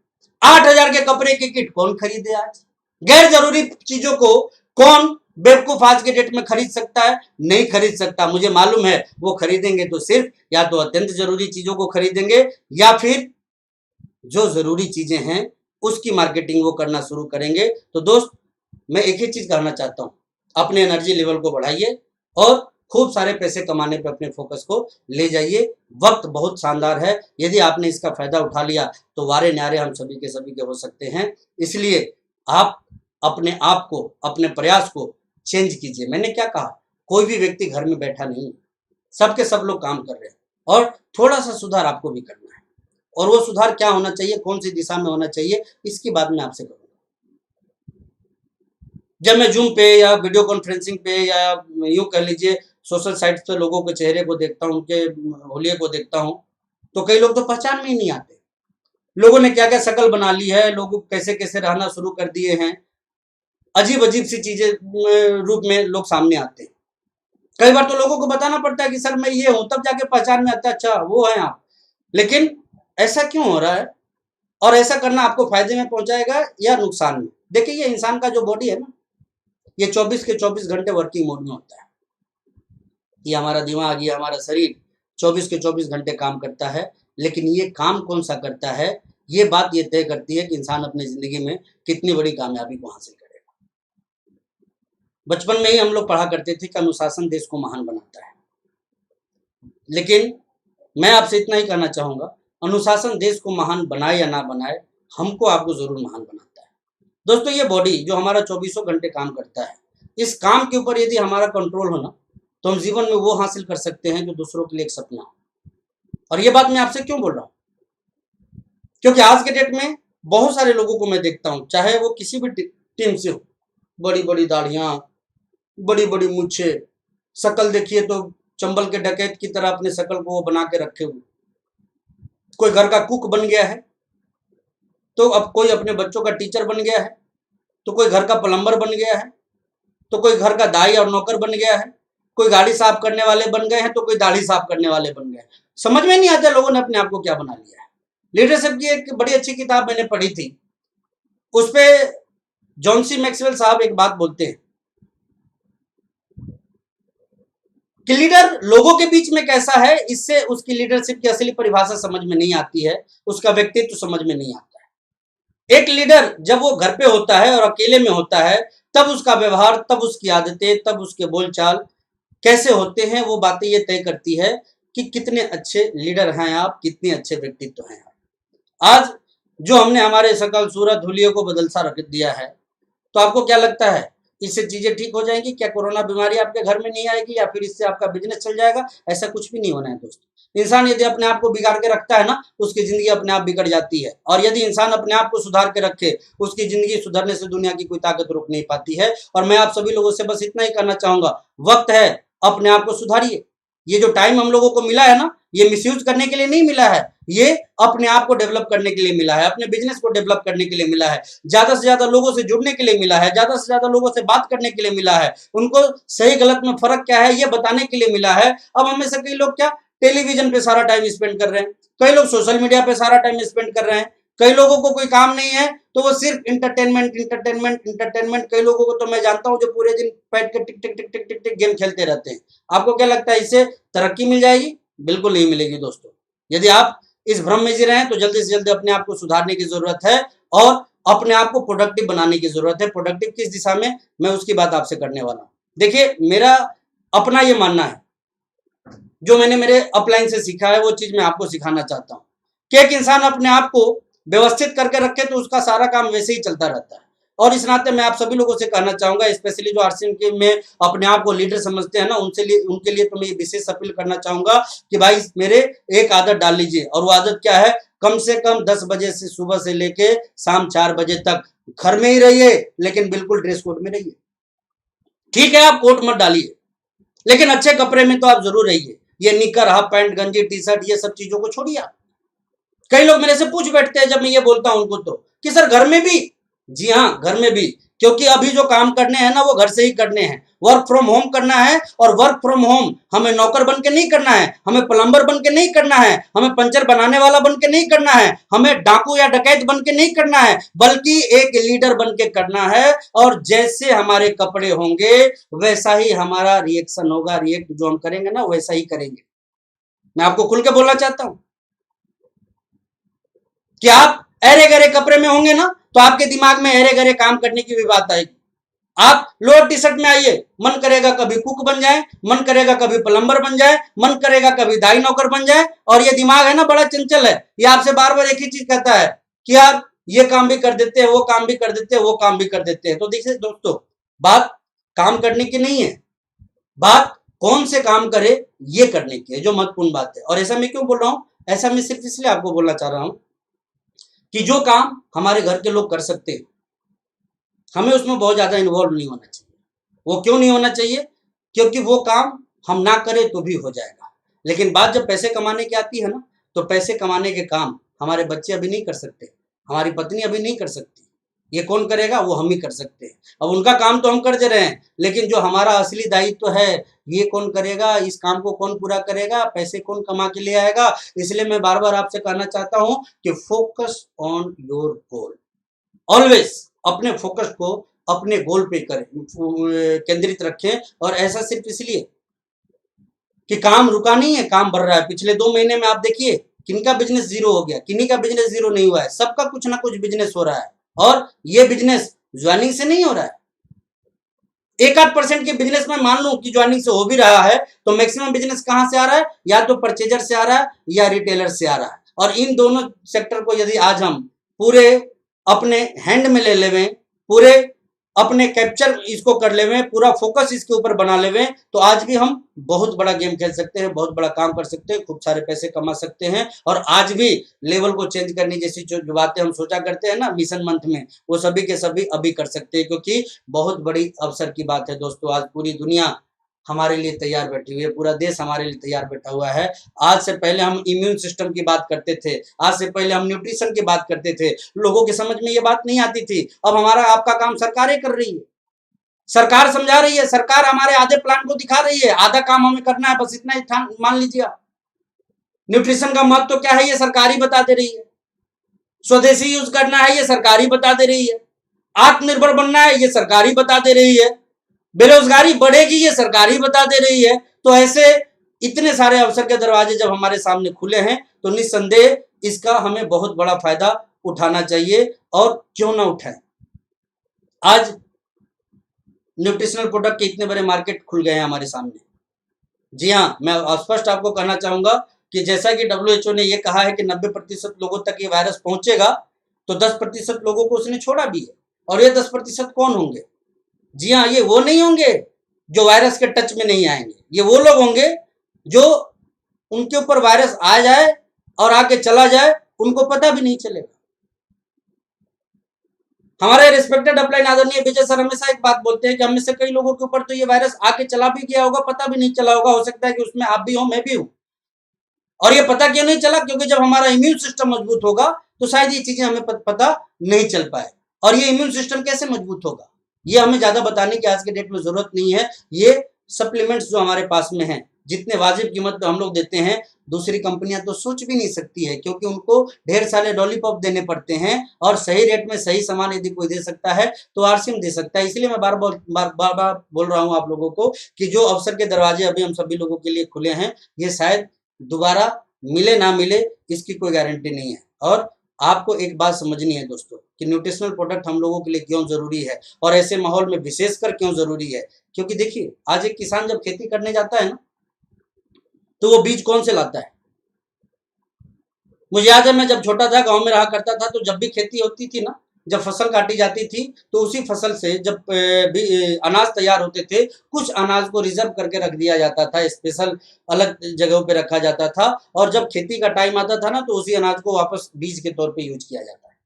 8,000 के कपड़े की किट कौन खरीदे आज? गैर जरूरी चीजों को कौन बेवकूफ आज के डेट में खरीद सकता है? नहीं खरीद सकता। मुझे मालूम है वो खरीदेंगे तो सिर्फ या तो अत्यंत जरूरी चीजों को खरीदेंगे या फिर जो जरूरी चीजें हैं उसकी मार्केटिंग वो करना शुरू करेंगे। तो दोस्त, मैं एक ही चीज कहना चाहता हूं, अपने एनर्जी लेवल को बढ़ाइए और खूब सारे पैसे कमाने पे अपने फोकस को ले जाइए। वक्त बहुत शानदार है, यदि आपने इसका फायदा उठा लिया तो वारे न्यारे हम सभी के हो सकते हैं। इसलिए आप अपने आप को, अपने प्रयास को चेंज कीजिए। मैंने क्या कहा, कोई भी व्यक्ति घर में बैठा नहीं, सबके सब लोग काम कर रहे हैं और थोड़ा सा सुधार आपको भी करना है। और वो सुधार क्या होना चाहिए, कौन सी दिशा में होना चाहिए, इसकी बात मैं आपसे करूंगा। जब मैं जूम पे या वीडियो कॉन्फ्रेंसिंग पे या यूं कह लीजिए सोशल साइट्स पे लोगों के चेहरे को देखता हूं, उनके होलिये को देखता हूं, तो कई लोग तो पहचान में ही नहीं आते। लोगों ने क्या क्या शक्ल बना ली है, लोग कैसे कैसे रहना शुरू कर दिए हैं, अजीब अजीब सी चीजें रूप में लोग सामने आते हैं। कई बार तो लोगों को बताना पड़ता है कि सर मैं ये हूं, तब जाके पहचान में आता है, अच्छा वो है आप। लेकिन ऐसा क्यों हो रहा है और ऐसा करना आपको फायदे में पहुंचाएगा या नुकसान में? देखिए, ये इंसान का जो बॉडी है ना, ये 24 के 24 घंटे वर्किंग मोड में होता है। ये हमारा दिमाग, ये हमारा शरीर 24 के 24 घंटे काम करता है। लेकिन ये काम कौन सा करता है, ये बात ये तय करती है कि इंसान अपनी जिंदगी में कितनी बड़ी कामयाबी को हासिल करेगा। बचपन में ही हम लोग पढ़ा करते थे कि अनुशासन देश को महान बनाता है, लेकिन मैं आपसे इतना ही कहना चाहूंगा, अनुशासन देश को महान बनाए या ना बनाए, हमको आपको जरूर महान बनाता है। दोस्तों, ये बॉडी जो हमारा 24 घंटे काम करता है, इस काम के ऊपर यदि हमारा कंट्रोल हो ना, तो हम जीवन में वो हासिल कर सकते हैं जो दूसरों के लिए एक सपना हो। और ये बात मैं आपसे क्यों बोल रहा हूं? क्योंकि आज के डेट में बहुत सारे लोगों को मैं देखता हूं, चाहे वो किसी भी टीम से हो, बड़ी बड़ी दाढ़ियां, बड़ी बड़ी मूछे, शक्ल देखिए तो चंबल के डकैत की तरह अपने शक्ल को वो बना के रखे हुए। कोई घर का कुक बन गया है, तो अब कोई अपने बच्चों का टीचर बन गया है, तो कोई घर का प्लम्बर बन गया है, तो कोई घर का दाई और नौकर बन गया है, कोई गाड़ी साफ करने वाले बन गए हैं, तो कोई दाढ़ी साफ करने वाले बन गए। समझ में नहीं आता लोगों ने अपने आप को क्या बना लिया है। लीडरशिप की एक बड़ी अच्छी किताब मैंने पढ़ी थी, उस पे जॉन सी मैक्सवेल साहब एक बात बोलते हैं कि लीडर लोगों के बीच में कैसा है, इससे उसकी लीडरशिप की असली परिभाषा समझ में नहीं आती है, उसका व्यक्तित्व समझ में नहीं आता है। एक लीडर जब वो घर पे होता है और अकेले में होता है, तब उसका व्यवहार, तब उसकी आदतें, तब उसके बोलचाल कैसे होते हैं, वो बातें ये तय करती है कि कितने अच्छे लीडर हैं आप, कितने अच्छे व्यक्तित्व हैं आप। आज जो हमने हमारे शकल सूरत हुलिये को बदल सा रख दिया है, तो आपको क्या लगता है इससे चीजें ठीक हो जाएंगी? क्या कोरोना बीमारी आपके घर में नहीं आएगी या फिर इससे आपका बिजनेस चल जाएगा? ऐसा कुछ भी नहीं होना है दोस्तों। इंसान यदि अपने आप को बिगाड़ के रखता है ना, उसकी जिंदगी अपने आप बिगड़ जाती है। और यदि इंसान अपने आप को सुधार के रखे, उसकी जिंदगी सुधरने से दुनिया की कोई ताकत रोक नहीं पाती है। और मैं आप सभी लोगों से बस इतना ही कहना चाहूंगा, वक्त है, अपने आप को सुधारिए। ये जो टाइम हम लोगों को मिला है ना, ये मिसयूज करने के लिए नहीं मिला है, ये अपने आप को डेवलप करने के लिए मिला है, अपने बिजनेस को डेवलप करने के लिए मिला है, ज्यादा से ज्यादा लोगों से जुड़ने के लिए मिला है, ज्यादा से ज्यादा लोगों से बात करने के लिए मिला है, उनको सही गलत में फर्क क्या है ये बताने के लिए मिला है। अब हमें से कई लोग क्या टेलीविजन पे सारा टाइम स्पेंड कर रहे हैं, कई लोग सोशल मीडिया पे सारा टाइम स्पेंड कर रहे हैं, कई लोगों को कोई काम नहीं है तो वो सिर्फ इंटरटेनमेंट इंटरटेनमेंट इंटरटेनमेंट। कई लोगों को तो मैं जानता हूं जो पूरे दिन बैठ के टिक टिक टिक टिक टिक टिक गेम खेलते रहते हैं। आपको क्या लगता है इससे तरक्की मिल जाएगी? बिल्कुल नहीं मिलेगी दोस्तों। यदि आप इस भ्रम में जी रहे हैं तो जल्दी से जल्दी अपने आप को सुधारने की जरूरत है और अपने आप को प्रोडक्टिव बनाने की जरूरत है। प्रोडक्टिव किस दिशा में, मैं उसकी बात आपसे करने वाला हूं। देखिए, मेरा अपना ये मानना है, जो मैंने मेरे अपलाइन से सीखा है वो चीज मैं आपको सिखाना चाहता हूं कि एक इंसान अपने आप को व्यवस्थित करके रखे तो उसका सारा काम वैसे ही चलता रहता है। और इस नाते मैं आप सभी लोगों से कहना चाहूंगा, स्पेशली जो आरसीएम के में अपने आप को लीडर समझते हैं ना, उनके लिए तो मैं ये विशेष अपील करना चाहूंगा कि भाई मेरे एक आदत डाल लीजिए। और वो आदत क्या है? कम से कम 10 बजे से सुबह से लेके शाम 4 बजे तक घर में ही रहिए, लेकिन बिल्कुल ड्रेस कोड में रहिए। ठीक है, आप कोट मत डालिए, लेकिन अच्छे कपड़े में तो आप जरूर रहिए। ये निकर, हाफ पैंट, गंजी, टी शर्ट, ये सब चीजों को छोड़िए आप। कई लोग मेरे से पूछ बैठते हैं जब मैं ये बोलता हूं उनको तो कि सर घर में भी? जी हाँ, घर में भी, क्योंकि अभी जो काम करने हैं ना वो घर से ही करने हैं। वर्क फ्रॉम होम करना है, और वर्क फ्रॉम होम हमें नौकर बन के नहीं करना है, हमें प्लम्बर बन के नहीं करना है, हमें पंचर बनाने वाला बन के नहीं करना है, हमें डाकू या डकैत बन के नहीं करना है, बल्कि एक लीडर बन के करना है। और जैसे हमारे कपड़े होंगे वैसा ही हमारा रिएक्शन होगा, रिएक्ट जो हम करेंगे ना वैसा ही करेंगे। मैं आपको खुल के बोलना चाहता हूं कि आप अरे गरे कपड़े में होंगे ना तो आपके दिमाग में अरे गरे काम करने की भी बात आएगी। आप लोअर टी शर्ट में आइए, मन करेगा कभी कुक बन जाए, मन करेगा कभी प्लम्बर बन जाए, मन करेगा कभी दाई नौकर बन जाए। और ये दिमाग है ना बड़ा चंचल है, ये आपसे बार बार एक ही चीज कहता है कि यार ये काम भी कर देते हैं, वो काम भी कर देते हैं, वो काम भी कर देते हैं। तो देखिए दोस्तों, बात काम करने की नहीं है, बात कौन से काम करे ये करने की है, जो महत्वपूर्ण बात है। और ऐसा मैं क्यों बोल रहा हूं? ऐसा मैं सिर्फ इसलिए आपको बोलना चाह रहा हूं कि जो काम हमारे घर के लोग कर सकते हैं, हमें उसमें बहुत ज्यादा इन्वॉल्व नहीं होना चाहिए। वो क्यों नहीं होना चाहिए? क्योंकि वो काम हम ना करें तो भी हो जाएगा, लेकिन बात जब पैसे कमाने की आती है ना, तो पैसे कमाने के काम हमारे बच्चे अभी नहीं कर सकते, हमारी पत्नी अभी नहीं कर सकती। ये कौन करेगा? वो हम ही कर सकते हैं। अब उनका काम तो हम कर दे रहे हैं, लेकिन जो हमारा असली दायित्व है ये कौन करेगा? इस काम को कौन पूरा करेगा? पैसे कौन कमा के ले आएगा? इसलिए मैं बार बार आपसे कहना चाहता हूं कि focus on your goal. Always अपने फोकस को अपने गोल पे करें, केंद्रित रखें। और ऐसा सिर्फ इसलिए कि काम रुका नहीं है, काम बढ़ रहा है। पिछले 2 महीने में आप देखिए किनका बिजनेस जीरो हो गया, किन्हीं का बिजनेस जीरो नहीं हुआ है, सबका कुछ ना कुछ बिजनेस हो रहा है। और ये बिजनेस ज्वाइनिंग से नहीं हो रहा है। 1-8% के बिजनेस में मान लूं कि ज्वाइनिंग से हो भी रहा है, तो मैक्सिमम बिजनेस कहां से आ रहा है? या तो परचेजर से आ रहा है या रिटेलर से आ रहा है। और इन दोनों सेक्टर को यदि आज हम पूरे अपने हैंड में ले लेवें, पूरे अपने कैप्चर इसको कर लेवें, पूरा फोकस इसके ऊपर बना लेवें, तो आज भी हम बहुत बड़ा गेम खेल सकते हैं, बहुत बड़ा काम कर सकते हैं, खूब सारे पैसे कमा सकते हैं। और आज भी लेवल को चेंज करने जैसी जो बातें हम सोचा करते हैं ना मिशन मंथ में, वो सभी के सभी अभी कर सकते हैं, क्योंकि बहुत बड़ी अवसर की बात है दोस्तों। आज पूरी दुनिया हमारे लिए तैयार बैठी हुई है, पूरा देश हमारे लिए तैयार बैठा हुआ है। आज से पहले हम इम्यून सिस्टम की बात करते थे, आज से पहले हम न्यूट्रिशन की बात करते थे, लोगों की समझ में ये बात नहीं आती थी। अब हमारा आपका काम सरकारें कर रही है, सरकार समझा रही है, सरकार हमारे आधे प्लान को दिखा रही है, आधा काम हमें करना है, बस इतना ही मान लीजिए आप। न्यूट्रिशन का महत्व क्या है ये सरकार ही बता दे रही है, स्वदेशी यूज करना है ये सरकार ही बता दे रही है, आत्मनिर्भर बनना है ये सरकार ही बता दे रही है, बेरोजगारी बढ़ेगी ये सरकार ही बता दे रही है। तो ऐसे इतने सारे अवसर के दरवाजे जब हमारे सामने खुले हैं तो निस्संदेह इसका हमें बहुत बड़ा फायदा उठाना चाहिए। और क्यों ना उठाएं, आज न्यूट्रिशनल प्रोडक्ट के इतने बड़े मार्केट खुल गए हैं हमारे सामने। जी हाँ, मैं स्पष्ट आपको कहना चाहूंगा कि जैसा कि WHO ने यह कहा है कि 90% लोगों तक ये वायरस पहुंचेगा, तो 10% लोगों को उसने छोड़ा भी है। और ये 10% कौन होंगे? जी हाँ, ये वो नहीं होंगे जो वायरस के टच में नहीं आएंगे, ये वो लोग होंगे जो उनके ऊपर वायरस आ जाए और आके चला जाए, उनको पता भी नहीं चलेगा। हमारे रिस्पेक्टेड अपलाइन आदरणीय विजय सर हमेशा एक बात बोलते हैं कि हम में से कई लोगों के ऊपर तो ये वायरस आके चला भी गया होगा, पता भी नहीं चला होगा। हो सकता है कि उसमें आप भी हो, मैं भी हूं। और ये पता क्यों नहीं चला? क्योंकि जब हमारा इम्यून सिस्टम मजबूत होगा तो शायद ये चीजें हमें पता नहीं चल पाए। और ये इम्यून सिस्टम कैसे मजबूत होगा, ये हमें ज्यादा बताने की आज के डेट में जरूरत नहीं है। ये सप्लीमेंट्स जो हमारे पास में हैं, जितने वाजिब कीमत पे हम लोग देते हैं, दूसरी कंपनियां तो सोच भी नहीं सकती है, क्योंकि उनको ढेर सारे लॉलीपॉप देने पड़ते हैं। और सही रेट में सही सामान यदि कोई दे सकता है तो आरसीएम दे सकता है। इसलिए मैं बार बार बोल रहा हूं आप लोगों को कि जो अवसर के दरवाजे अभी हम सभी लोगों के लिए खुले हैं, ये शायद दोबारा मिले ना मिले, इसकी कोई गारंटी नहीं है। और आपको एक बात समझनी है दोस्तों कि न्यूट्रिशनल प्रोडक्ट हम लोगों के लिए क्यों जरूरी है, और ऐसे माहौल में विशेषकर क्यों जरूरी है। क्योंकि देखिए, आज एक किसान जब खेती करने जाता है ना, तो वो बीज कौन से लाता है? मुझे याद है, मैं जब छोटा था, गांव में रहा करता था, तो जब भी खेती होती थी ना, जब फसल काटी जाती थी, तो उसी फसल से जब अनाज तैयार होते थे, कुछ अनाज को रिजर्व करके रख दिया जाता था, स्पेशल अलग जगहों पे रखा जाता था। और जब खेती का टाइम आता था ना, तो उसी अनाज को वापस बीज के तौर पे यूज किया जाता है।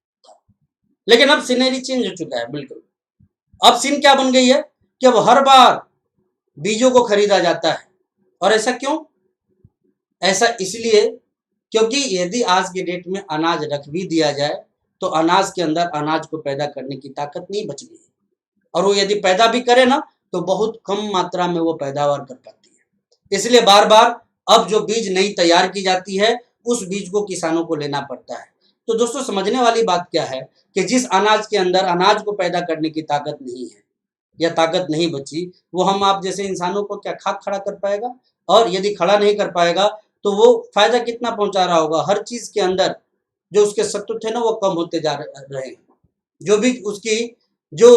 लेकिन अब सीनरी चेंज हो चुका है बिल्कुल। अब सीन क्या बन गई है कि अब हर बार बीजों को खरीदा जाता है। और ऐसा क्यों? ऐसा इसलिए क्योंकि यदि आज के डेट में अनाज रख भी दिया जाए, तो अनाज के अंदर अनाज को पैदा करने की ताकत नहीं बच गई, और वो यदि पैदा भी करे ना, तो बहुत कम मात्रा में वो पैदावार कर पाती है। इसलिए बार बार अब जो बीज नई तैयार की जाती है, उस बीज को किसानों को लेना पड़ता है। तो दोस्तों, समझने वाली बात क्या है कि जिस अनाज के अंदर अनाज को पैदा करने की ताकत नहीं है या ताकत नहीं बची, वो हम आप जैसे इंसानों को क्या खाक खड़ा कर पाएगा? और यदि खड़ा नहीं कर पाएगा तो वो फायदा कितना पहुंचा रहा होगा? हर चीज के अंदर जो उसके सत्व थे ना, वो कम होते जा रहे हैं। जो भी उसकी जो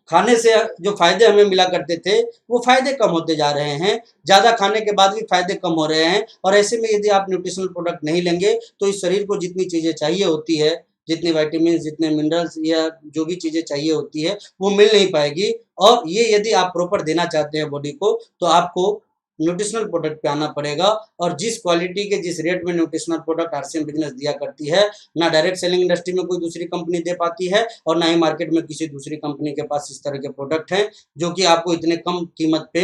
खाने से जो फायदे हमें मिला करते थे, वो फायदे कम होते जा रहे हैं। ज्यादा खाने के बाद भी फायदे कम हो रहे हैं। और ऐसे में यदि आप न्यूट्रिशनल प्रोडक्ट नहीं लेंगे, तो इस शरीर को जितनी चीजें चाहिए होती है, जितने विटामिन, जितने मिनरल्स या जो भी चीजें चाहिए होती है, वो मिल नहीं पाएगी। और ये यदि आप प्रॉपर देना चाहते हैं बॉडी को, तो आपको न्यूट्रिशनल प्रोडक्ट पे आना पड़ेगा। और जिस क्वालिटी के, जिस रेट में न्यूट्रिशनल प्रोडक्ट आरसीएम बिजनेस दिया करती है, ना डायरेक्ट सेलिंग इंडस्ट्री में कोई दूसरी कंपनी दे पाती है, और ना ही मार्केट में किसी दूसरी कंपनी के पास इस तरह के प्रोडक्ट हैं जो कि आपको इतने कम कीमत पे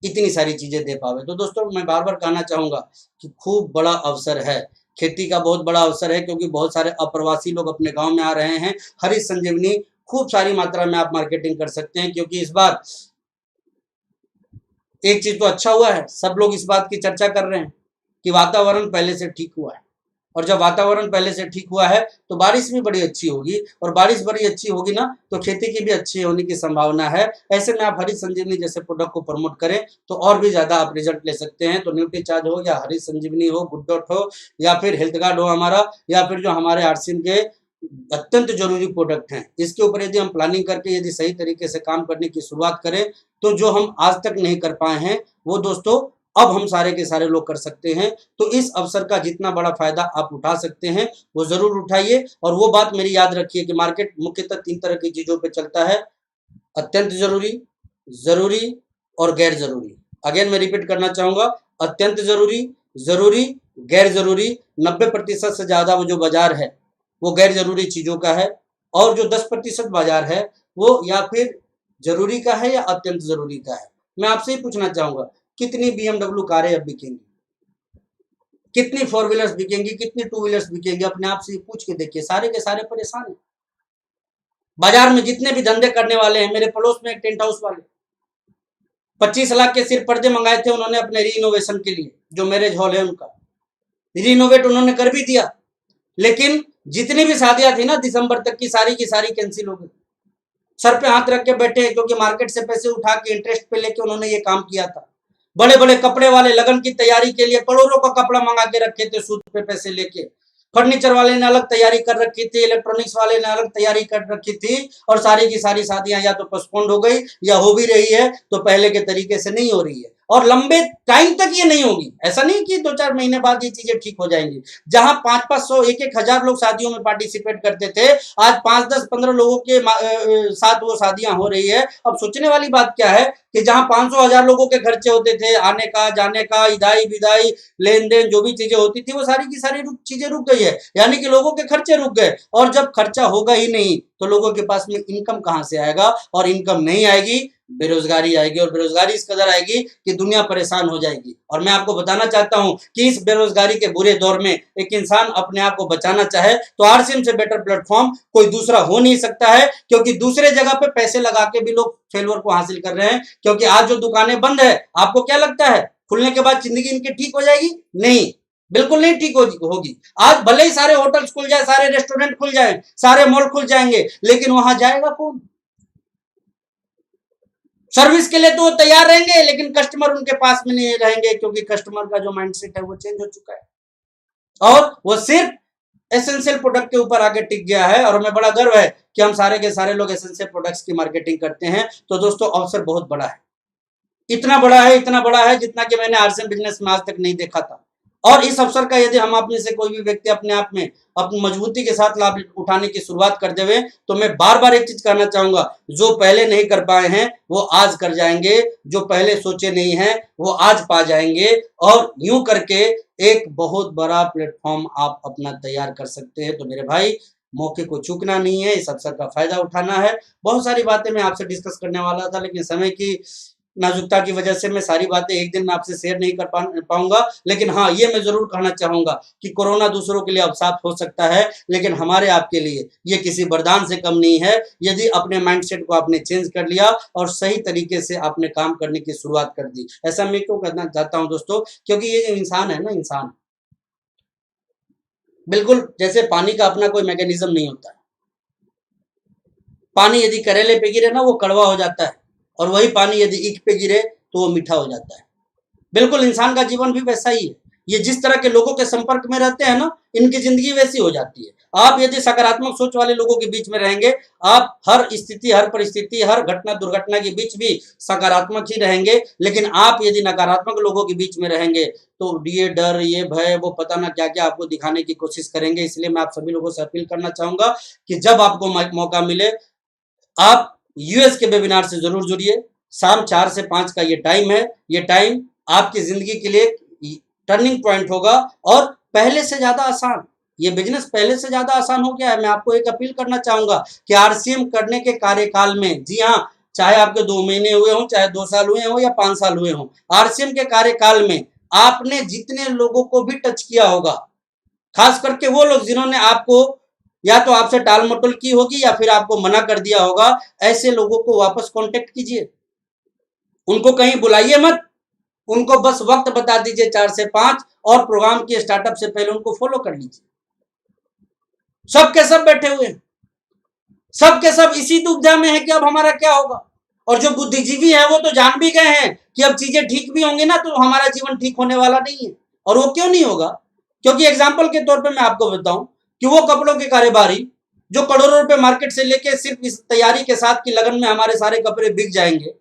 इतनी सारी चीजें दे पावे। तो दोस्तों, मैं बार बार कहना चाहूंगा कि खूब बड़ा अवसर है, खेती का बहुत बड़ा अवसर है, क्योंकि बहुत सारे अप्रवासी लोग अपने गाँव में आ रहे हैं। हरी संजीवनी खूब सारी मात्रा में आप मार्केटिंग कर सकते हैं, क्योंकि इस बार एक चीज तो अच्छा हुआ है, सब लोग इस बात की चर्चा कर रहे हैं कि वातावरण पहले से ठीक हुआ है। और जब वातावरण पहले से ठीक हुआ है, तो बारिश भी बड़ी अच्छी होगी, और बारिश बड़ी अच्छी होगी ना, तो खेती की भी अच्छी होने की संभावना है। ऐसे में आप हरी संजीवनी जैसे प्रोडक्ट को प्रमोट करें, तो और भी ज्यादा आप रिजल्ट ले सकते हैं। तो न्यूट्रीचार्ज हो, या हरी संजीवनी हो, गुड डॉट हो, या फिर हेल्थ गार्ड हो हमारा, या फिर जो हमारे आरसीएम के अत्यंत जरूरी प्रोडक्ट हैं, इसके ऊपर यदि हम प्लानिंग करके यदि सही तरीके से काम करने की शुरुआत करें, तो जो हम आज तक नहीं कर पाए हैं, वो दोस्तों अब हम सारे के सारे लोग कर सकते हैं। तो इस अवसर का जितना बड़ा फायदा आप उठा सकते हैं, वो जरूर उठाइए। और वो बात मेरी याद रखिए कि मार्केट मुख्यतः 3 तरह की चीजों पे चलता है: अत्यंत जरूरी, जरूरी और गैर जरूरी। अगेन मैं रिपीट करना चाहूंगा, अत्यंत जरूरी, जरूरी, गैर जरूरी। 90% से ज्यादा वो जो बाजार है, वो गैर जरूरी चीजों का है। और जो 10% बाजार है, वो या फिर जरूरी का है या अत्यंत जरूरी का है। मैं आपसे ही पूछना चाहूंगा, कितनी BMW कारें अब बिकेंगी? कितनी 4 व्हीलर्स बिकेंगी? कितनी 2 व्हीलर्स बिकेंगी? अपने आप से पूछ के देखिए। सारे के सारे परेशान हैं। बाजार में जितने भी धंधे करने वाले हैं, मेरे पड़ोस में एक टेंट हाउस वाले 25 लाख के सिर्फ पर्दे मंगाए थे उन्होंने अपने रीइनोवेशन के लिए। जो मैरिज हॉल है उनका रीइनोवेट उन्होंने कर भी दिया, लेकिन जितनी भी शादियां थी ना दिसंबर तक की सारी कैंसिल हो गई। सर पे हाथ रख के बैठे, क्योंकि मार्केट से पैसे उठा के इंटरेस्ट पे लेके उन्होंने ये काम किया था। बड़े बड़े कपड़े वाले लगन की तैयारी के लिए करोड़ों का कपड़ा मंगा के रखे थे सूद पे पैसे लेके। फर्नीचर वाले ने अलग तैयारी कर रखी थी, इलेक्ट्रॉनिक्स वाले ने अलग तैयारी कर रखी थी, और सारी की सारी शादियां या तो पोस्टपोन्ड हो गई या हो भी रही है तो पहले के तरीके से नहीं हो रही है। और लंबे टाइम तक ये नहीं होगी। ऐसा नहीं कि 2-4 महीने बाद ये चीजें ठीक हो जाएंगी। जहां 500-500 1-1 हजार लोग शादियों में पार्टिसिपेट करते थे, आज 5-10-15 लोगों के साथ वो शादियां हो रही है। अब सोचने वाली बात क्या है कि जहां 500-1000 लोगों के खर्चे होते थे, आने का, जाने का, इधाई विदाई, लेन देन, जो भी चीजें होती थी, वो सारी की सारी चीजें रुक गई है। यानी कि लोगों के खर्चे रुक गए, और जब खर्चा होगा ही नहीं तो लोगों के पास में इनकम कहां से आएगा, और इनकम नहीं आएगी, बेरोजगारी आएगी, और बेरोजगारी इस कदर आएगी कि दुनिया परेशान हो जाएगी। और मैं आपको बताना चाहता हूं कि इस बेरोजगारी के बुरे दौर में एक इंसान अपने आप को बचाना चाहे तो आरसीएम से बेटर प्लेटफॉर्म कोई दूसरा हो नहीं सकता है, क्योंकि दूसरे जगह पे पैसे लगा के भी लोग फेलवर को हासिल कर रहे हैं। क्योंकि आज जो दुकानें बंद है, आपको क्या लगता है खुलने के बाद जिंदगी इनकी ठीक हो जाएगी? नहीं, बिल्कुल नहीं ठीक होगी। आज भले ही सारे होटल्स खुल जाए, सारे रेस्टोरेंट खुल जाए, सारे मॉल खुल जाएंगे, लेकिन वहां जाएगा कौन? सर्विस के लिए तो वो तैयार रहेंगे, लेकिन कस्टमर उनके पास में नहीं रहेंगे, क्योंकि कस्टमर का जो माइंडसेट है वो चेंज हो चुका है, और वो सिर्फ एसेंशियल प्रोडक्ट के ऊपर आके टिक गया है। और हमें बड़ा गर्व है कि हम सारे के सारे लोग एसेंशियल प्रोडक्ट्स की मार्केटिंग करते हैं। तो दोस्तों, अवसर बहुत बड़ा है, इतना बड़ा है, इतना बड़ा है जितना कि मैंने आरसीएम बिजनेस में आज तक नहीं देखा था। और इस अवसर का यदि हम आप में से कोई भी व्यक्ति अपने आप में अपनी मजबूती के साथ लाभ उठाने की शुरुआत कर देवे, तो मैं बार बार एक चीज कहना चाहूंगा, जो पहले नहीं कर पाए हैं वो आज कर जाएंगे, जो पहले सोचे नहीं है वो आज पा जाएंगे, और यूं करके एक बहुत बड़ा प्लेटफॉर्म आप अपना तैयार कर सकते हैं। तो मेरे भाई, मौके को चूकना नहीं है, इस अवसर का फायदा उठाना है। बहुत सारी बातें मैं आपसे डिस्कस करने वाला था, लेकिन समय की नाजुकता की वजह से मैं सारी बातें एक दिन में आपसे शेयर नहीं कर पाऊंगा। लेकिन हाँ, ये मैं जरूर कहना चाहूंगा कि कोरोना दूसरों के लिए अभिशाप हो सकता है, लेकिन हमारे आपके लिए ये किसी वरदान से कम नहीं है, यदि अपने माइंडसेट को आपने चेंज कर लिया और सही तरीके से आपने काम करने की शुरुआत कर दी। ऐसा मैं क्यों करना चाहता हूं दोस्तों? क्योंकि ये जो इंसान है ना, इंसान बिल्कुल जैसे पानी का अपना कोई मैकेनिज्म नहीं होता है। पानी यदि करेले पे गिरे ना, वो कड़वा हो जाता है, और वही पानी यदि ईख पे गिरे तो वो मीठा हो जाता है। बिल्कुल इंसान का जीवन भी वैसा ही है। ये जिस तरह के लोगों के संपर्क में रहते हैं ना, इनकी जिंदगी वैसी हो जाती है। आप यदि सकारात्मक सोच वाले लोगों के बीच में रहेंगे, आप हर स्थिति, हर परिस्थिति, हर घटना दुर्घटना के बीच भी सकारात्मक ही रहेंगे। लेकिन आप यदि नकारात्मक लोगों के बीच में रहेंगे तो ये डर, ये भय, वो पता ना क्या क्या आपको दिखाने की कोशिश करेंगे। इसलिए मैं आप सभी लोगों से अपील करना चाहूंगा कि जब आपको मौका मिले, आप यूएस के वेबिनार से जरूर जुड़िए। शाम 4 से 5 का ये टाइम है। ये टाइम आपकी जिंदगी के लिए टर्निंग पॉइंट होगा, और पहले से ज्यादा आसान, ये बिजनेस पहले से ज्यादा आसान हो गया है। मैं आपको एक अपील करना चाहूंगा कि आरसीएम करने के कार्यकाल में, जी हाँ, चाहे आपके 2 महीने हुए हों, चाहे 2 साल हुए हों या 5 साल हुए हों, आरसीएम के कार्यकाल में आपने जितने लोगों को भी टच किया होगा, खास करके वो लोग जिन्होंने आपको या तो आपसे टाल मटोल की होगी या फिर आपको मना कर दिया होगा, ऐसे लोगों को वापस कांटेक्ट कीजिए। उनको कहीं बुलाइए मत, उनको बस वक्त बता दीजिए 4 से 5, और प्रोग्राम के स्टार्टअप से पहले उनको फॉलो कर लीजिए। सब के सब बैठे हुए हैं, सब के सब इसी दुविधा में है कि अब हमारा क्या होगा। और जो बुद्धिजीवी है वो तो जान भी गए हैं कि अब चीजें ठीक भी होंगी ना तो हमारा जीवन ठीक होने वाला नहीं है। और वो क्यों नहीं होगा? क्योंकि एग्जाम्पल के तौर पे मैं आपको बताऊं कि वो कपड़ों के कारोबारी जो करोड़ों रुपए मार्केट से लेके सिर्फ इस तैयारी के साथ की लगन में हमारे सारे कपड़े बिक जाएंगे,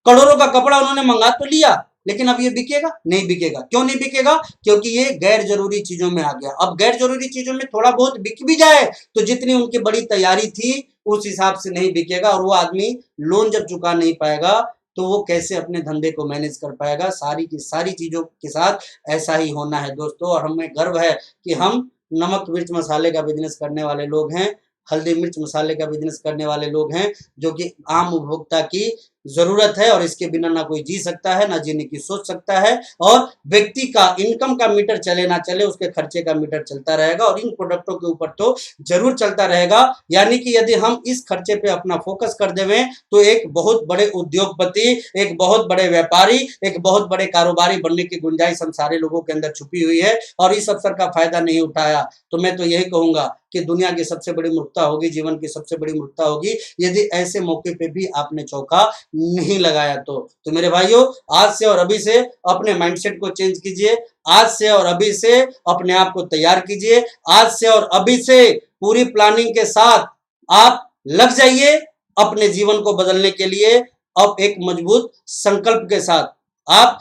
करोड़ों का कपड़ा उन्होंने मंगा तो लिया, लेकिन अब ये बिकेगा? नहीं बिकेगा। क्यों नहीं बिकेगा? क्योंकि ये गैर जरूरी चीजों में आ गया। अब गैर जरूरी चीजों में थोड़ा बहुत बिक भी जाए तो जितनी उनकी बड़ी तैयारी थी उस हिसाब से नहीं बिकेगा, और वो आदमी लोन जब चुका नहीं पाएगा तो वो कैसे अपने धंधे को मैनेज कर पाएगा। सारी की सारी चीजों के साथ ऐसा ही होना है दोस्तों। और हमें गर्व है कि हम नमक मिर्च मसाले का बिजनेस करने वाले लोग हैं, हल्दी मिर्च मसाले का बिजनेस करने वाले लोग हैं, जो कि आम उपभोक्ता की जरूरत है, और इसके बिना ना कोई जी सकता है, ना जीने की सोच सकता है। और व्यक्ति का इनकम का मीटर चले ना चले, उसके खर्चे का मीटर चलता रहेगा, और इन प्रोडक्टों के ऊपर तो जरूर चलता रहेगा। यानी कि यदि हम इस खर्चे पे अपना फोकस कर देवें तो एक बहुत बड़े उद्योगपति, एक बहुत बड़े व्यापारी, एक बहुत बड़े कारोबारी बनने की गुंजाइश हम सारे लोगों के अंदर छुपी हुई है। और इस अवसर का फायदा नहीं उठाया तो मैं तो यही कहूंगा कि दुनिया की सबसे बड़ी मूर्खता होगी, जीवन की सबसे बड़ी मूर्खता होगी, यदि ऐसे मौके पे भी आपने चौका नहीं लगाया तो मेरे भाइयों, आज से और अभी से अपने माइंडसेट को चेंज कीजिए, आज से और अभी से अपने आप को तैयार कीजिए, आज से और अभी से पूरी प्लानिंग के साथ आप लग जाइए अपने जीवन को बदलने के लिए, अब एक मजबूत संकल्प के साथ। आप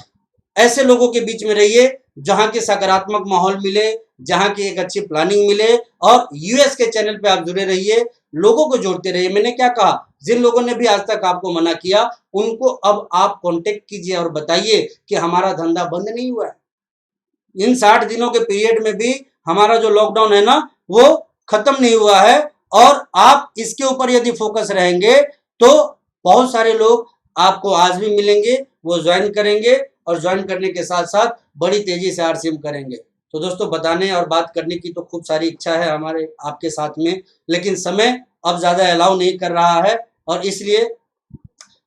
ऐसे लोगों के बीच में रहिए जहां की सकारात्मक माहौल मिले, जहां की एक अच्छी प्लानिंग मिले, और यूएस के चैनल पे आप जुड़े रहिए, लोगों को जोड़ते रहिए। मैंने क्या कहा, जिन लोगों ने भी आज तक आपको मना किया उनको अब आप कांटेक्ट कीजिए और बताइए कि हमारा धंधा बंद नहीं हुआ है। इन 60 दिनों के पीरियड में भी हमारा जो लॉकडाउन है ना, वो खत्म नहीं हुआ है। और आप इसके ऊपर यदि फोकस रहेंगे तो बहुत सारे लोग आपको आज भी मिलेंगे, वो ज्वाइन करेंगे और ज्वाइन करने के साथ साथ बड़ी तेजी से आरसीएम करेंगे। तो दोस्तों, बताने और बात करने की तो खूब सारी इच्छा है हमारे आपके साथ में, लेकिन समय अब ज्यादा अलाउ नहीं कर रहा है, और इसलिए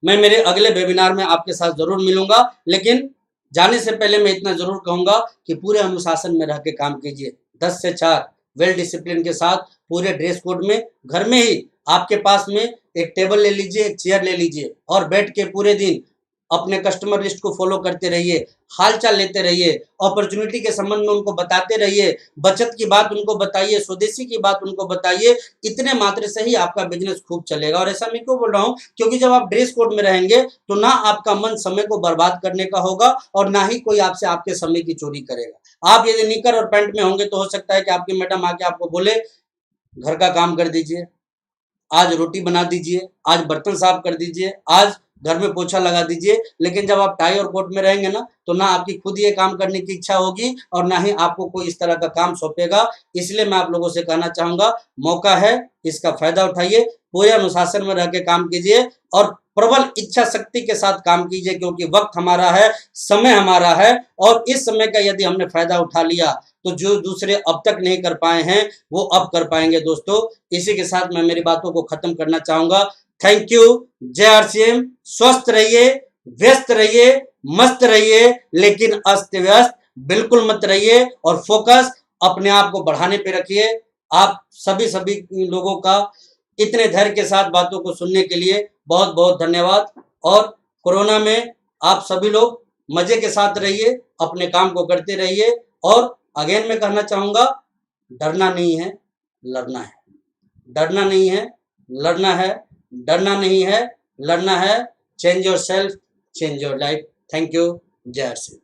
मैं मेरे अगले वेबिनार में आपके साथ जरूर मिलूंगा। लेकिन जाने से पहले मैं इतना जरूर कहूंगा कि पूरे अनुशासन में रह के काम कीजिए। 10 से 4 वेल डिसिप्लिन के साथ पूरे ड्रेस कोड में, घर में ही आपके पास में एक टेबल ले लीजिए, एक चेयर ले लीजिए और बैठ के पूरे दिन अपने कस्टमर लिस्ट को फॉलो करते रहिए, हालचाल लेते रहिए, अपॉर्चुनिटी के संबंध में उनको बताते रहिए, बचत की बात उनको बताइए, स्वदेशी की बात उनको बताइए। इतने मात्र से ही आपका बिजनेस खूब चलेगा। और ऐसा मैं क्यों बोल रहा हूँ, क्योंकि जब आप ड्रेस कोड में रहेंगे तो ना आपका मन समय को बर्बाद करने का होगा और ना ही कोई आपसे आपके समय की चोरी करेगा। आप यदि निकर और पैंट में होंगे तो हो सकता है कि आपकी मैडम आके आपको बोले घर का काम कर दीजिए, आज रोटी बना दीजिए, आज बर्तन साफ कर दीजिए, आज घर में पोछा लगा दीजिए। लेकिन जब आप टाई और कोट में रहेंगे ना, तो ना आपकी खुद ये काम करने की इच्छा होगी और ना ही आपको कोई इस तरह का काम सौंपेगा। इसलिए मैं आप लोगों से कहना चाहूंगा, मौका है, इसका फायदा उठाइए, पूरे अनुशासन में रह के काम कीजिए और प्रबल इच्छा शक्ति के साथ काम कीजिए, क्योंकि वक्त हमारा है, समय हमारा है, और इस समय का यदि हमने फायदा उठा लिया तो जो दूसरे अब तक नहीं कर पाए हैं वो अब कर पाएंगे। दोस्तों, इसी के साथ मैं मेरी बातों को खत्म करना चाहूंगा। Thank you. जय आरसीएम। स्वस्थ रहिए, व्यस्त रहिए, मस्त रहिए, लेकिन अस्त व्यस्त बिल्कुल मत रहिए, और फोकस अपने आप को बढ़ाने पे रखिए। आप सभी लोगों का इतने धैर्य के साथ बातों को सुनने के लिए बहुत बहुत धन्यवाद। और कोरोना में आप सभी लोग मजे के साथ रहिए, अपने काम को करते रहिए, और अगेन मैं कहना चाहूंगा, डरना नहीं है, लड़ना है। डरना नहीं है, लड़ना है। डरना नहीं है, लड़ना है। Change your self, change your life. Thank you. जय श्री।